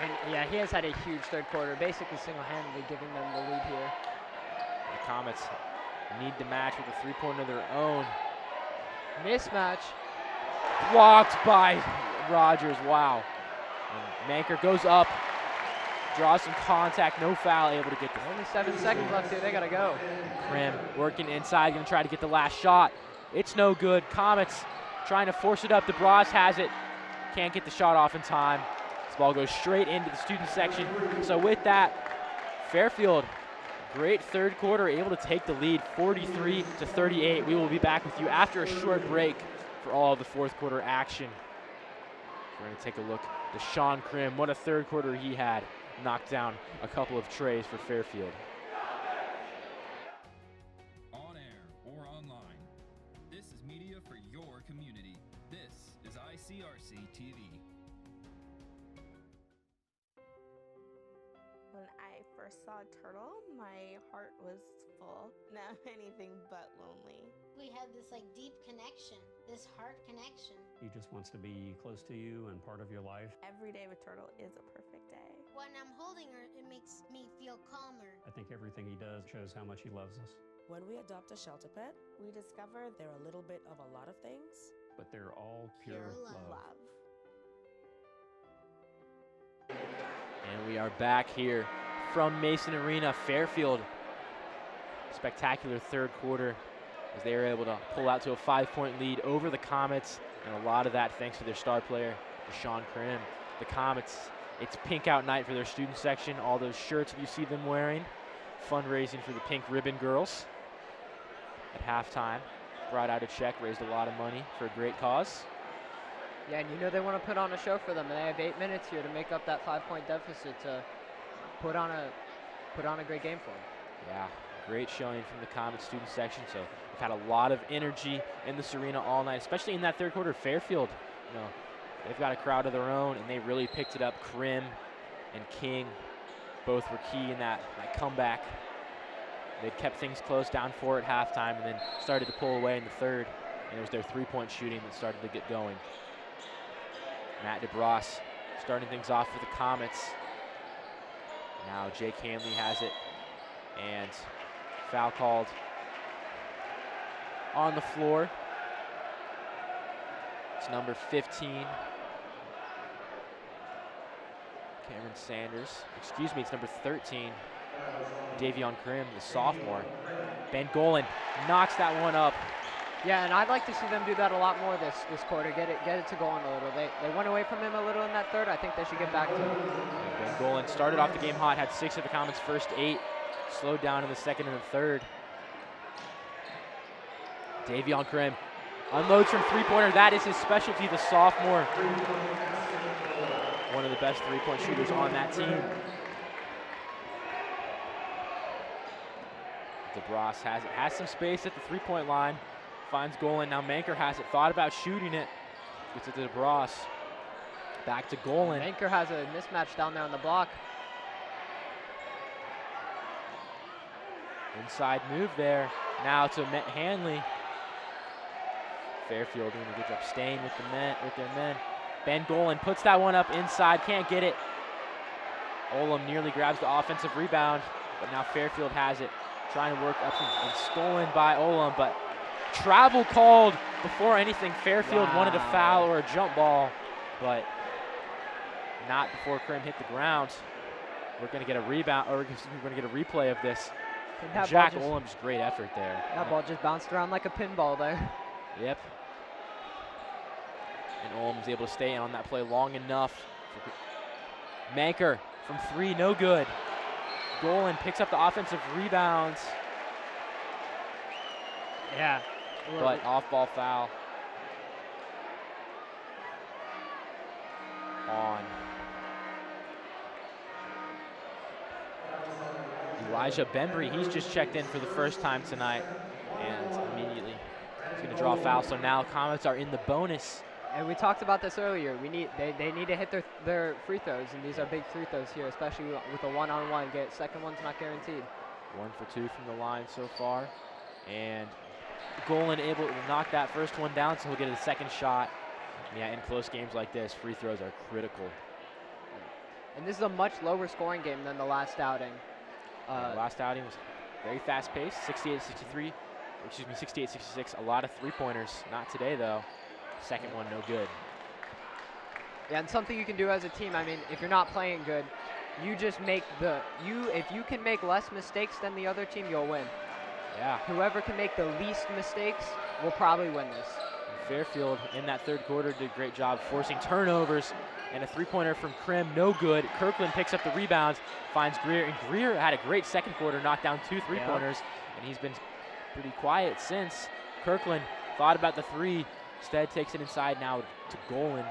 And yeah, he has had a huge third quarter, basically single-handedly giving them the lead here. The Comets need to match with a three-pointer of their own. Mismatch. Blocked by Rogers, wow. And Manker goes up, draws some contact, no foul, able to get the. Only 7 seconds left here, they gotta go. Krim working inside, gonna try to get the last shot. It's no good. Comets trying to force it up. DeBras has it, can't get the shot off in time. This ball goes straight into the student section. So with that, Fairfield, great third quarter, able to take the lead 43-38. We will be back with you after a short break for all of the fourth quarter action. We're going to take a look at Sean Krim. What a third quarter he had. Knocked down a couple of trays for Fairfield. On air or online, this is media for your community. This is ICRC TV. When I first saw Turtle, my heart was full. Now anything but lonely. We had this like deep connection, this heart connection. He just wants to be close to you and part of your life. Every day with Turtle is a perfect day. When I'm holding her, it makes me feel calmer. I think everything he does shows how much he loves us. When we adopt a shelter pet, we discover they're a little bit of a lot of things, but they're all pure love. And we are back here from Mason Arena, Fairfield. Spectacular third quarter as they were able to pull out to a 5-point lead over the Comets, and a lot of that thanks to their star player, Sean Krim. The Comets, it's pink out night for their student section. All those shirts that you see them wearing, fundraising for the Pink Ribbon Girls. At halftime, brought out a check, raised a lot of money for a great cause. Yeah, and you know they want to put on a show for them, and they have 8 minutes here to make up that 5-point deficit to put on a great game for them. Yeah, great showing from the Comets student section. So we've had a lot of energy in this arena all night, especially in that third quarter. Fairfield, you know, they've got a crowd of their own, and they really picked it up. Krim and King both were key in that comeback. They kept things close, down 4 at halftime, and then started to pull away in the third. And it was their three-point shooting that started to get going. Matt DeBras starting things off for the Comets. Now Jake Hanley has it, and foul called on the floor. It's number 15. Cameron Sanders. Excuse me, it's number 13. Davion Krim, the sophomore. Ben Golan knocks that one up. Yeah, and I'd like to see them do that a lot more this quarter. Get it to going a little. They went away from him a little in that third. I think they should get back to it. Ben Golan started off the game hot, had 6 of the Comets' first 8. Slowed down in the second and the third. Davion Krim unloads from three-pointer. That is his specialty, the sophomore. One of the best three-point shooters on that team. DeBras has some space at the three-point line. finds Golan. Now Manker has it. Thought about shooting it. Gets it to DeBras. Back to Golan. Manker has a mismatch down there on the block. Inside move there. Now to Hanley. Fairfield doing a good job staying with their men. Ben Golan puts that one up inside. Can't get it. Olam nearly grabs the offensive rebound, but now Fairfield has it. Trying to work up and stolen by Olam, but travel called before anything. Fairfield wanted a foul or a jump ball, but not before Krim hit the ground. We're going to get a rebound, or we're going to get a replay of this. Jack Olam's great effort there. That ball just bounced around like a pinball there. Yep. And Olam was able to stay on that play long enough. Manker from 3, no good. Golan picks up the offensive rebounds. Yeah. But off-ball foul on Elijah Bembry. He's just checked in for the first time tonight, and immediately he's going to draw a foul. So now Comets are in the bonus. And we talked about this earlier. They need to hit their free throws, and these are big free throws here, especially with a one-on-one. Second one's not guaranteed. 1 for 2 from the line so far, and Golan able to knock that first one down, so he'll get a second shot. Yeah, in close games like this, free throws are critical. And this is a much lower scoring game than the last outing. The last outing was very fast-paced, 68-63. Excuse me, 68-66. A lot of three-pointers. Not today, though. Second one, no good. Yeah, and something you can do as a team. I mean, if you're not playing good, you just make if you can make less mistakes than the other team, you'll win. Yeah. Whoever can make the least mistakes will probably win this. And Fairfield in that third quarter did a great job forcing turnovers, and a three-pointer from Krim, no good. Kirkland picks up the rebounds, finds Greer, and Greer had a great second quarter, knocked down 2 three-pointers, and he's been pretty quiet since. Kirkland thought about the 3, instead takes it inside now to Golan.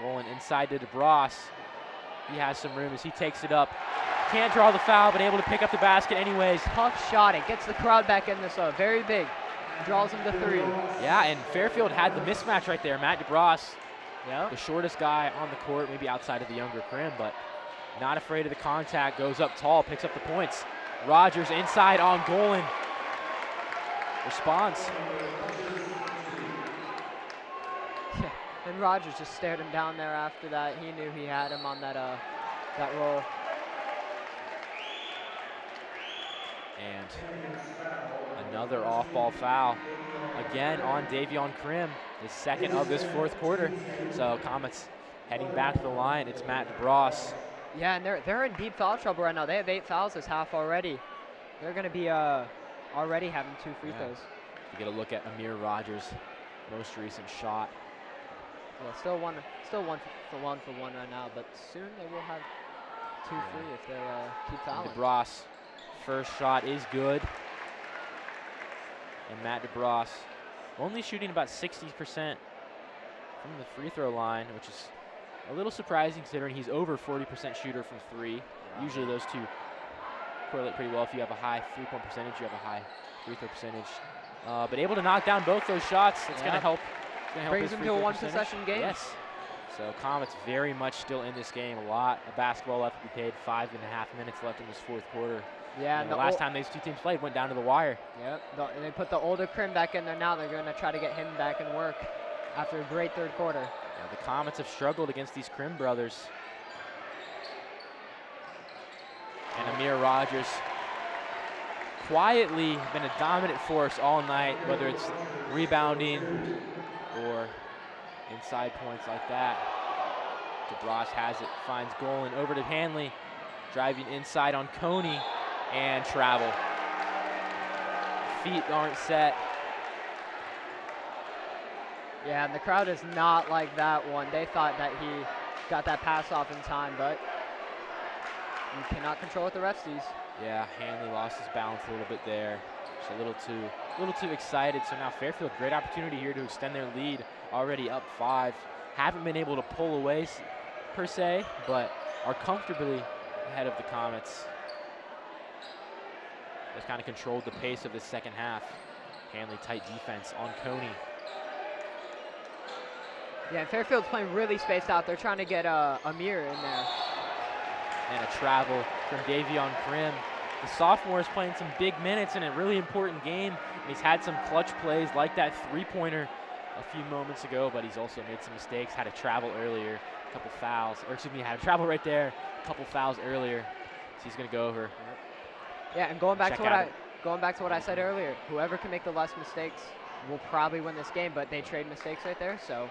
Golan inside to DeBras. He has some room as he takes it up. Can't draw the foul, but able to pick up the basket anyways. Tough shot. It gets the crowd back in this very big. Draws him to 3. Yeah, and Fairfield had the mismatch right there. Matt DeBras, the shortest guy on the court, maybe outside of the younger Krim, but not afraid of the contact. Goes up tall, picks up the points. Rogers inside on Golan. Responds. And Rogers just stared him down there after that. He knew he had him on that roll. And another off-ball foul. Again on Davion Krim, his second of this fourth quarter. So Comets heading back to the line. It's Matt DeBras. Yeah, and they're in deep foul trouble right now. They have 8 fouls this half already. They're going to be already having 2 free throws. You get a look at Amir Rogers' most recent shot. Yeah, still one for one right now, but soon they will have 2 free if they keep fouling. DeBras, first shot is good. And Matt DeBras only shooting about 60% from the free throw line, which is a little surprising considering he's over 40% shooter from 3. Wow. Usually those two correlate pretty well. If you have a high three-point percentage, you have a high free throw percentage. But able to knock down both those shots, it's going to help. Brings them to a one-possession game. Yes. So Comets very much still in this game. A lot of basketball left to be played. 5.5 minutes left in this fourth quarter. Yeah. And the last time these two teams played went down to the wire. Yep. And they put the older Krim back in there now. They're going to try to get him back in work after a great third quarter. Yeah, the Comets have struggled against these Krim brothers. And Amir Rogers quietly been a dominant force all night, whether it's rebounding or inside points like that. DeBras has it, finds Golan over to Hanley, driving inside on Coney, and travel. Feet aren't set. Yeah, and the crowd is not like that one. They thought that he got that pass off in time, but you cannot control what the ref sees. Yeah, Hanley lost his balance a little bit there. Just a little too excited. So now Fairfield, great opportunity here to extend their lead. Already up 5. Haven't been able to pull away per se, but are comfortably ahead of the Comets. Just kind of controlled the pace of the second half. Hanley tight defense on Coney. Yeah, Fairfield's playing really spaced out. They're trying to get Amir in there. And a travel from Davion Krim. The sophomore is playing some big minutes in a really important game. And he's had some clutch plays like that three-pointer a few moments ago, but he's also made some mistakes. Had a travel earlier, a couple fouls, or excuse me, had a travel right there, a couple fouls earlier. So he's going to go over. Yeah, and going back to what I said earlier, whoever can make the less mistakes will probably win this game, but they trade mistakes right there, so.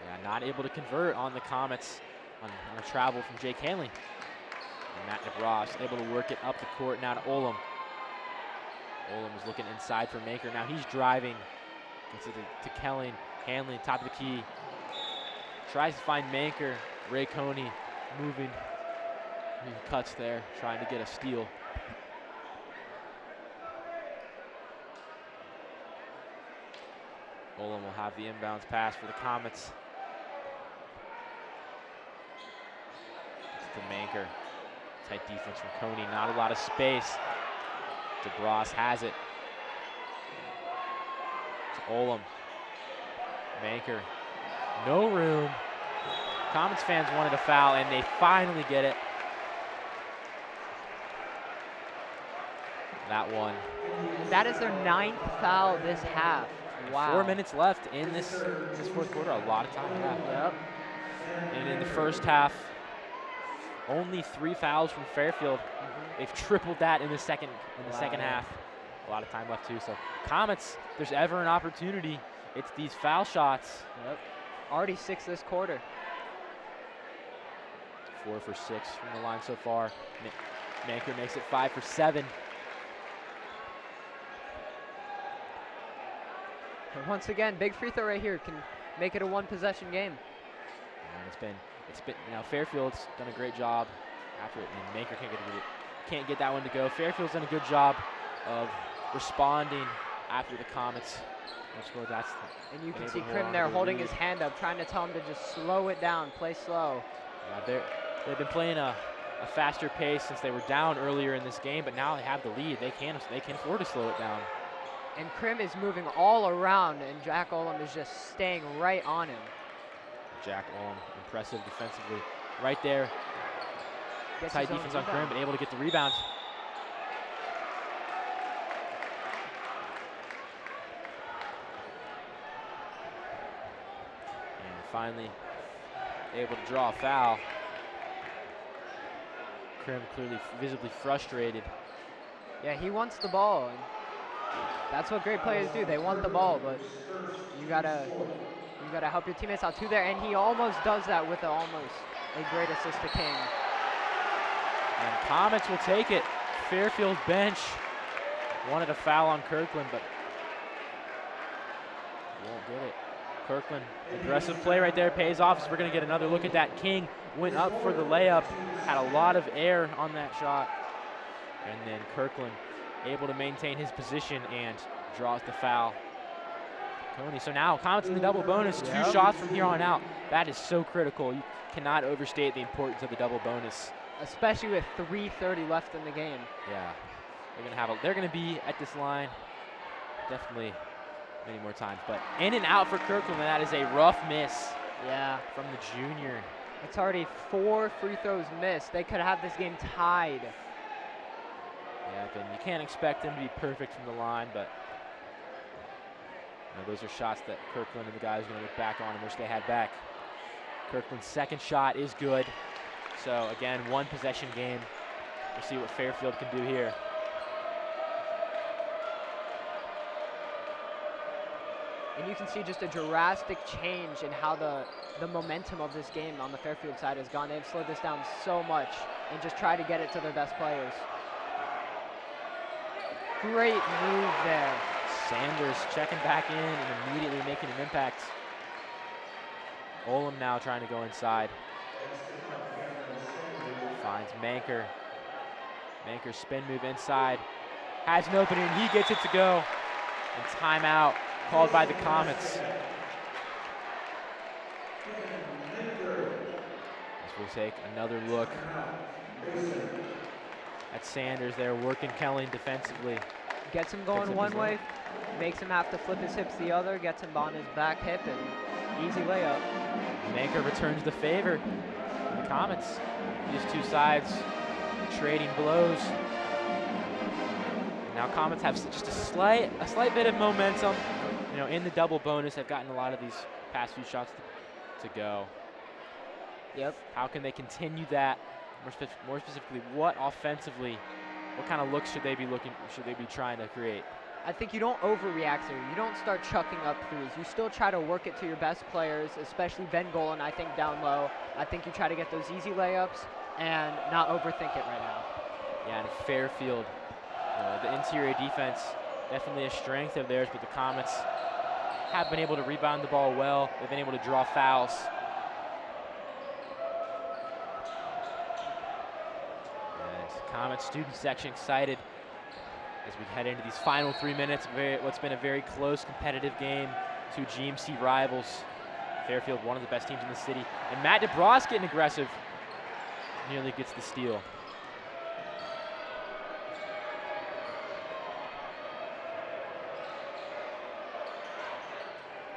Yeah, not able to convert on the Comets on a travel from Jake Hanley. And Matt DeBross able to work it up the court now to Olam. Olam is looking inside for Maker. Now he's driving. Gets it to Kelly. Hanley, top of the key. Tries to find Maker. Ray Coney moving. He cuts there, trying to get a steal. Olam will have the inbounds pass for the Comets. It's to Manker. Tight defense from Coney, not a lot of space. DeBross has it. It's Olam. Manker, no room. Comets fans wanted a foul, and they finally get it. That one. That is their 9th foul this half. Wow. 4 minutes left in this fourth quarter. A lot of time. Yeah. Yep. And in the first half, only 3 fouls from Fairfield. They've tripled that in the second half. A lot of time left too. So Comets, if there's ever an opportunity, it's these foul shots. Yep. Already 6 this quarter. 4 for 6 from the line so far. Manker makes it 5 for 7. And once again, big free throw right here can make it a 1-possession game. And it's been Fairfield's done a great job after it, and Manker can't get that one to go. Fairfield's done a good job of responding after the Comets scored. And you can see Krim there holding his hand up, trying to tell him to just slow it down, play slow. Yeah, they've been playing a faster pace since they were down earlier in this game, but now they have the lead. They can afford to slow it down. And Krim is moving all around, and Jack Olam is just staying right on him. Jack Olam, impressive defensively. Right there. Tight defense on Krim, but able to get the rebound. And finally able to draw a foul. Krim clearly visibly frustrated. Yeah, he wants the ball. And that's what great players do. They want the ball, but you gotta help your teammates out too there. And he almost does that with almost a great assist to King. And Comets will take it. Fairfield bench wanted a foul on Kirkland, but won't get it. Kirkland, aggressive play right there, pays off. So we're going to get another look at that. King went up for the layup, had a lot of air on that shot. And then Kirkland able to maintain his position and draws the foul. Coney, so now Comets in the double bonus, 2 shots from here on out. That is so critical. You cannot overstate the importance of the double bonus. Especially with 3:30 left in the game. Yeah, they're gonna be at this line definitely many more times. But in and out for Kirkland, and that is a rough miss. Yeah, from the junior. It's already 4 free throws missed. They could have this game tied. Yeah, and you can't expect them to be perfect from the line, but those are shots that Kirkland and the guys are going to look back on and wish they had back. Kirkland's second shot is good. So again, 1-possession game. We'll see what Fairfield can do here. And you can see just a drastic change in how the momentum of this game on the Fairfield side has gone. They've slowed this down so much and just try to get it to their best players. Great move there. Sanders checking back in and immediately making an impact. Olam now trying to go inside. Finds Manker. Manker spin move inside. Has an opening, he gets it to go. And timeout called by the Comets. As we'll take another look at Sanders there working Kelly defensively. Gets him going one way, makes him have to flip his hips the other, gets him on his back hip, and easy layup. Manker returns the favor. The Comets. These two sides trading blows. And now Comets have just a slight bit of momentum. You know, in the double bonus, they've gotten a lot of these past few shots to go. Yep. How can they continue that? More specifically, what offensively, what kind of looks should they be trying to create? I think you don't overreact here. You don't start chucking up threes. You still try to work it to your best players, especially Ben Golan, I think, down low. I think you try to get those easy layups and not overthink it right now. Yeah, and Fairfield, the interior defense, definitely a strength of theirs, but the Comets have been able to rebound the ball well. They've been able to draw fouls. And Comets student section excited as we head into these final 3 minutes. What's been a very close, competitive game. Two GMC rivals. Fairfield, one of the best teams in the city. And Matt DeBras getting aggressive. Nearly gets the steal.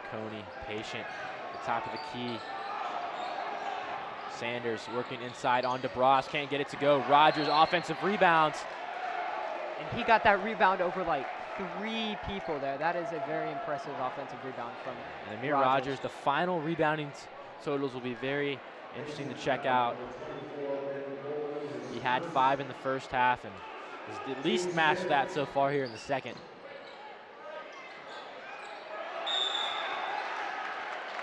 Coney, patient, at the top of the key. Sanders working inside on DeBras, can't get it to go. Rogers, offensive rebounds. And he got that rebound over like 3 people there. That is a very impressive offensive rebound from Amir Rogers. The final rebounding totals will be very interesting to check out. He had 5 in the first half and has at least matched that so far here in the second.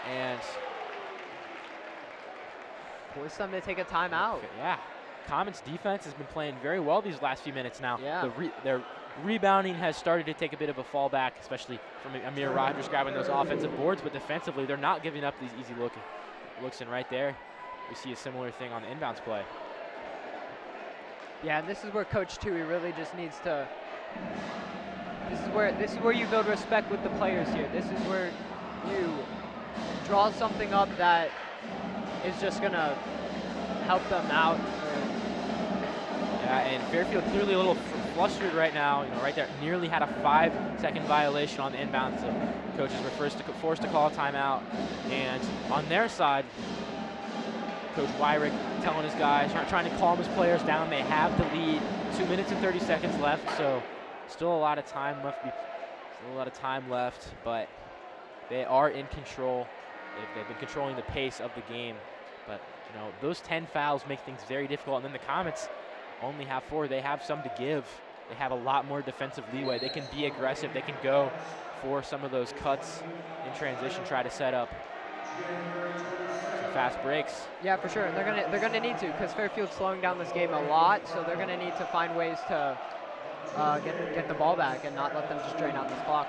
And force them to take a timeout. Yeah. Comets defense has been playing very well these last few minutes now. Yeah. Their rebounding has started to take a bit of a fallback, especially from Amir Rogers grabbing those offensive boards, but defensively they're not giving up these easy looks, and right there we see a similar thing on the inbounds play. Yeah, and this is where Coach Tui really just needs to, this is where you build respect with the players here. This is where you draw something up that is just gonna help them out. Yeah, and Fairfield clearly a little flustered right now. Right there, nearly had a 5-second violation on the inbound. So coaches were forced to call a timeout. And on their side, Coach Wyrick telling his guys, trying to calm his players down. They have the lead. 2 minutes and 30 seconds left. So still a lot of time left. But they are in control. They've been controlling the pace of the game. But those 10 fouls make things very difficult. And then the Comets only have 4. They have some to give. They have a lot more defensive leeway. They can be aggressive. They can go for some of those cuts in transition, try to set up some fast breaks. Yeah, for sure. And they're gonna need to, because Fairfield's slowing down this game a lot. So they're gonna need to find ways to get the ball back and not let them just drain out this clock.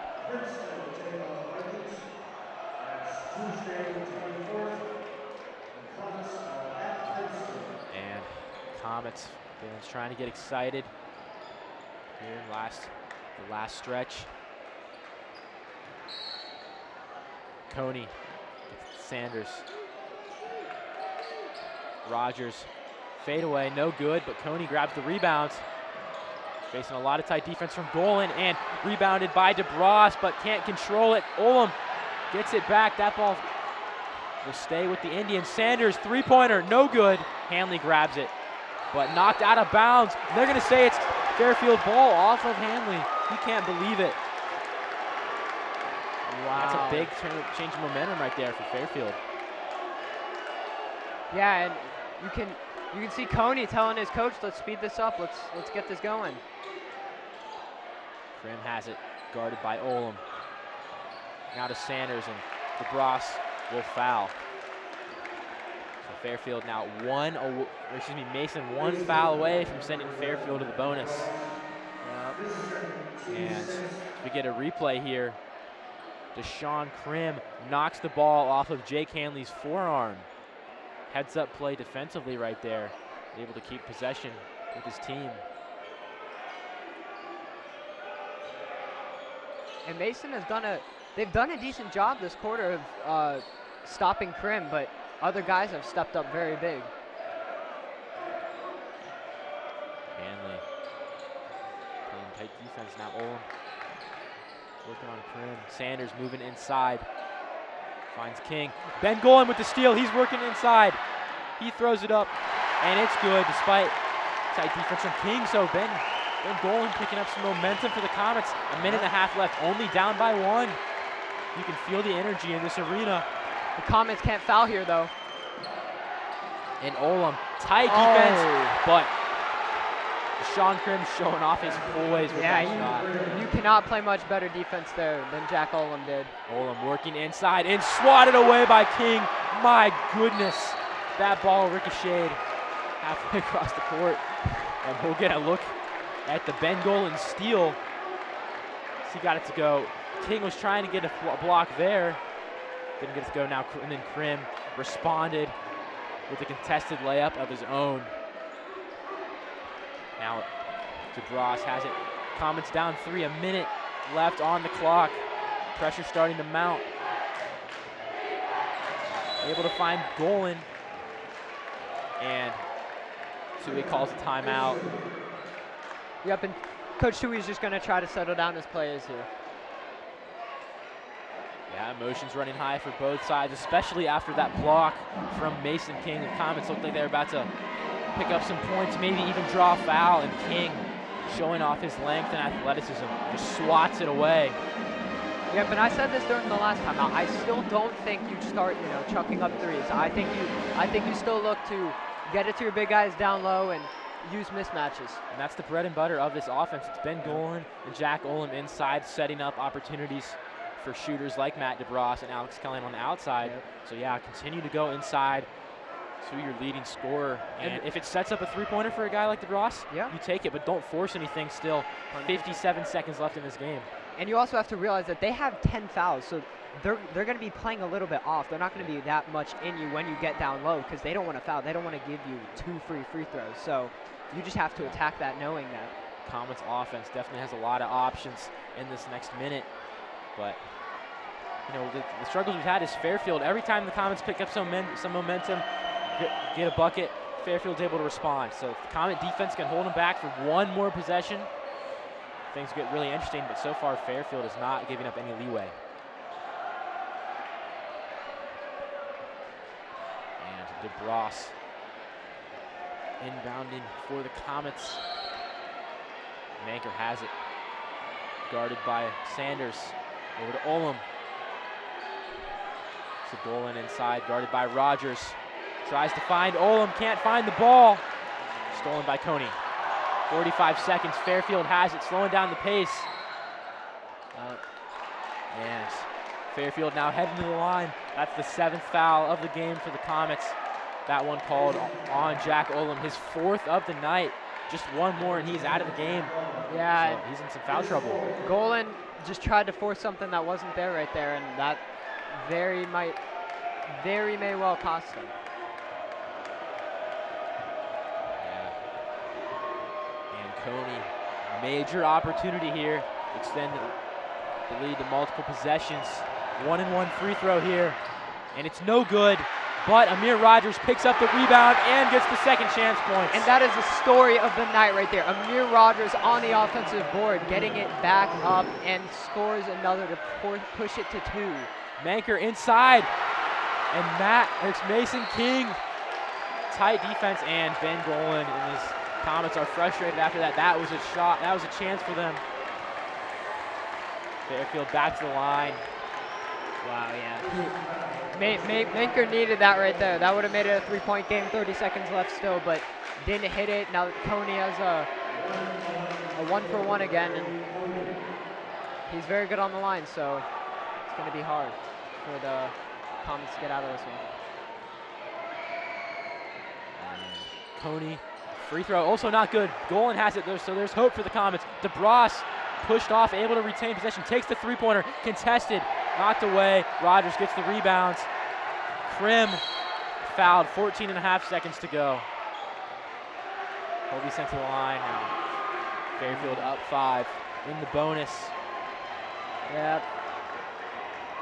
And Comets fans trying to get excited here in the last stretch. Coney, Sanders, Rogers, fade away, no good, but Coney grabs the rebound. Facing a lot of tight defense from Golan, and rebounded by DeBras, but can't control it. Olam gets it back. That ball will stay with the Indians. Sanders, three-pointer, no good. Hanley grabs it, but knocked out of bounds. They're going to say it's Fairfield ball off of Hanley. He can't believe it. Wow. That's a big change of momentum right there for Fairfield. Yeah, and you can see Coney telling his coach, let's speed this up. Let's get this going. Krim has it, guarded by Olam. Now to Sanders, and DeBras will foul. So Fairfield now Mason one foul away from sending Fairfield to the bonus. And we get a replay here. Deshaun Krim knocks the ball off of Jake Hanley's forearm. Heads up play defensively right there. Able to keep possession with his team. And Mason has they've done a decent job this quarter of stopping Krim, but other guys have stepped up very big. Hanley playing tight defense now. Olin working on Prim. Sanders moving inside. Finds King. Ben Golan with the steal. He's working inside. He throws it up, and it's good despite tight defense from King. So Ben Golan picking up some momentum for the Comets. A minute and a half left, only down by 1. You can feel the energy in this arena. The Comets can't foul here, though. And Olam, tight defense, but Sean Krim showing off his poise with that shot. You cannot play much better defense there than Jack Olam did. Olam working inside and swatted away by King. My goodness, that ball ricocheted halfway across the court. And we'll get a look at the Ben Golan steal. He got it to go. King was trying to get a block there. Didn't get it to go now, and then Krim responded with a contested layup of his own. Now DeBras has it. Comets down 3, a minute left on the clock. Pressure starting to mount. Able to find Golan. And Tui calls a timeout. Yep, and Coach Tui's just going to try to settle down his players here. Yeah, emotions running high for both sides, especially after that block from Mason King. The Comets looked like they were about to pick up some points, maybe even draw a foul, and King, showing off his length and athleticism, just swats it away. Yeah, but I said this during the last time. I still don't think you start, chucking up threes. I think you still look to get it to your big guys down low and use mismatches. And that's the bread and butter of this offense. It's Ben Golan and Jack Olam inside, setting up opportunities for shooters like Matt DeBras and Alex Kelly on the outside. Yep. So yeah, continue to go inside to your leading scorer. And if it sets up a three-pointer for a guy like DeBras, you take it, but don't force anything still. 57 seconds left in this game. And you also have to realize that they have 10 fouls, so they're going to be playing a little bit off. They're not going to be that much in you when you get down low because they don't want to foul. They don't want to give you 2 free throws. So you just have to attack that knowing that. Comets offense definitely has a lot of options in this next minute. But, the struggles we've had is Fairfield. Every time the Comets pick up some momentum, get a bucket, Fairfield's able to respond. So if the Comet defense can hold them back for one more possession, things get really interesting. But so far, Fairfield is not giving up any leeway. And DeBras inbounding for the Comets. Manker has it. Guarded by Sanders. Over to Olam. Golan inside, guarded by Rogers. Tries to find Olam, can't find the ball. Stolen by Coney. 45 seconds, Fairfield has it, slowing down the pace. And Fairfield now heading to the line. That's the 7th foul of the game for the Comets. That one called on Jack Olam, his 4th of the night. Just one more and he's out of the game. Yeah. So he's in some foul trouble. Golan just tried to force something that wasn't there right there, and that very may well cost him. Yeah. And Coney, major opportunity here. Extend the lead to multiple possessions. 1-and-1 free throw here. And it's no good. But Amir Rogers picks up the rebound and gets the second chance points. And that is the story of the night right there. Amir Rogers on the offensive board, getting it back up and scores another to push it to 2. Manker inside. And it's Mason King. Tight defense, and Ben Golan and his Comets are frustrated after that. That was a shot. That was a chance for them. Fairfield back to the line. Wow, yeah. Manker needed that right there. That would have made it a 3-point game. 30 seconds left still, but didn't hit it. Now Coney has a 1-for-1 again, and he's very good on the line, so it's going to be hard for the Comets to get out of this one. Coney, free throw, also not good. Golan has it, so there's hope for the Comets. DeBras pushed off, able to retain possession, takes the three-pointer, contested, knocked away. Rogers gets the rebounds. Krim fouled, 14.5 seconds to go. He'll be sent to the line now. Fairfield up 5 in the bonus. Yep.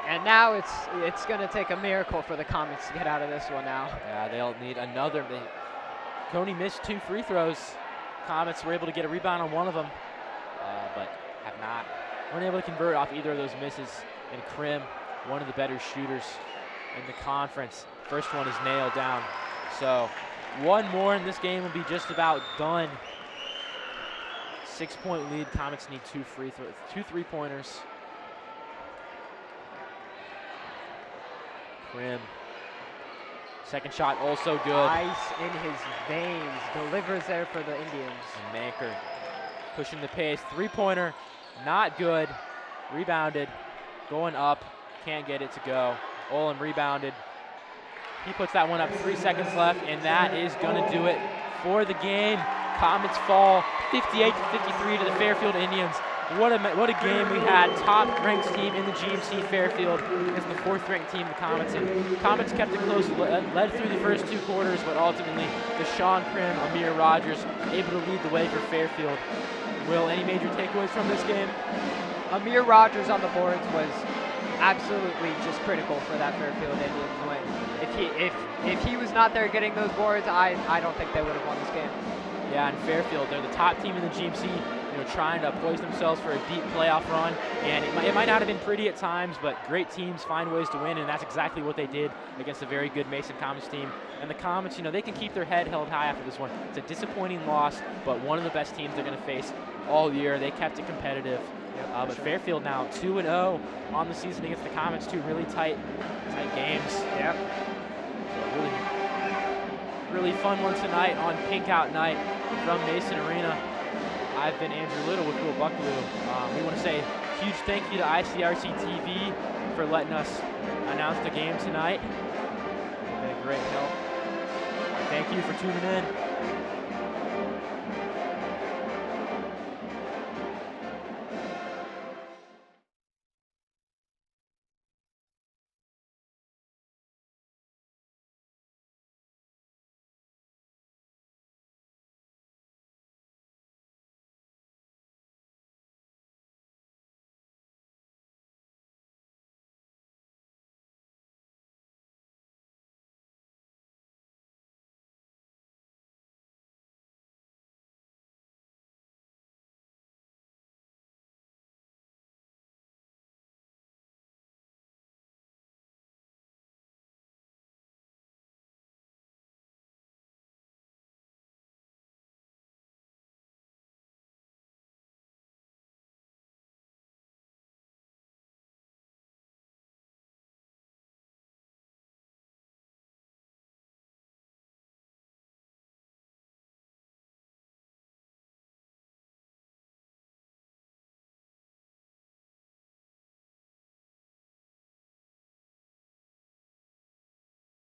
And now it's going to take a miracle for the Comets to get out of this one now. Yeah, they'll need another. Coney missed 2 free throws. Comets were able to get a rebound on one of them, but weren't able to convert off either of those misses. And Krim, one of the better shooters in the conference. First one is nailed down. So one more and this game will be just about done. 6-point lead. Comets need 2 3-pointers. Krim. Second shot also good. Ice in his veins. Delivers there for the Indians. And Manker pushing the pace. 3-pointer. Not good. Rebounded. Going up. Can't get it to go. Olin rebounded. He puts that one up. 3 seconds left, and that is going to do it for the game. Comets fall 58-53 to the Fairfield Indians. What a game we had. Top-ranked team in the GMC Fairfield against the 4th-ranked team, the Comets. And Comets kept it close, led through the first 2 quarters, but ultimately, Deshaun Krim, Amir Rogers, able to lead the way for Fairfield. Will, any major takeaways from this game? Amir Rogers on the boards was absolutely just critical for that Fairfield Indians win. If he was not there getting those boards, I don't think they would have won this game. Yeah, and Fairfield, they're the top team in the GMC, trying to poise themselves for a deep playoff run. And it might not have been pretty at times, but great teams find ways to win, and that's exactly what they did against a very good Mason Comets team. And the Comets, they can keep their head held high after this one. It's a disappointing loss, but one of the best teams they're going to face all year. They kept it competitive. Yep, but Fairfield now 2-0 on the season against the Comets. 2 really tight games. Yep. So really fun one tonight on Pink Out Night from Mason Arena. I've been Andrew Little with Will Buckaloo. We want to say a huge thank you to ICRC TV for letting us announce the game tonight. It's been a great help. Thank you for tuning in.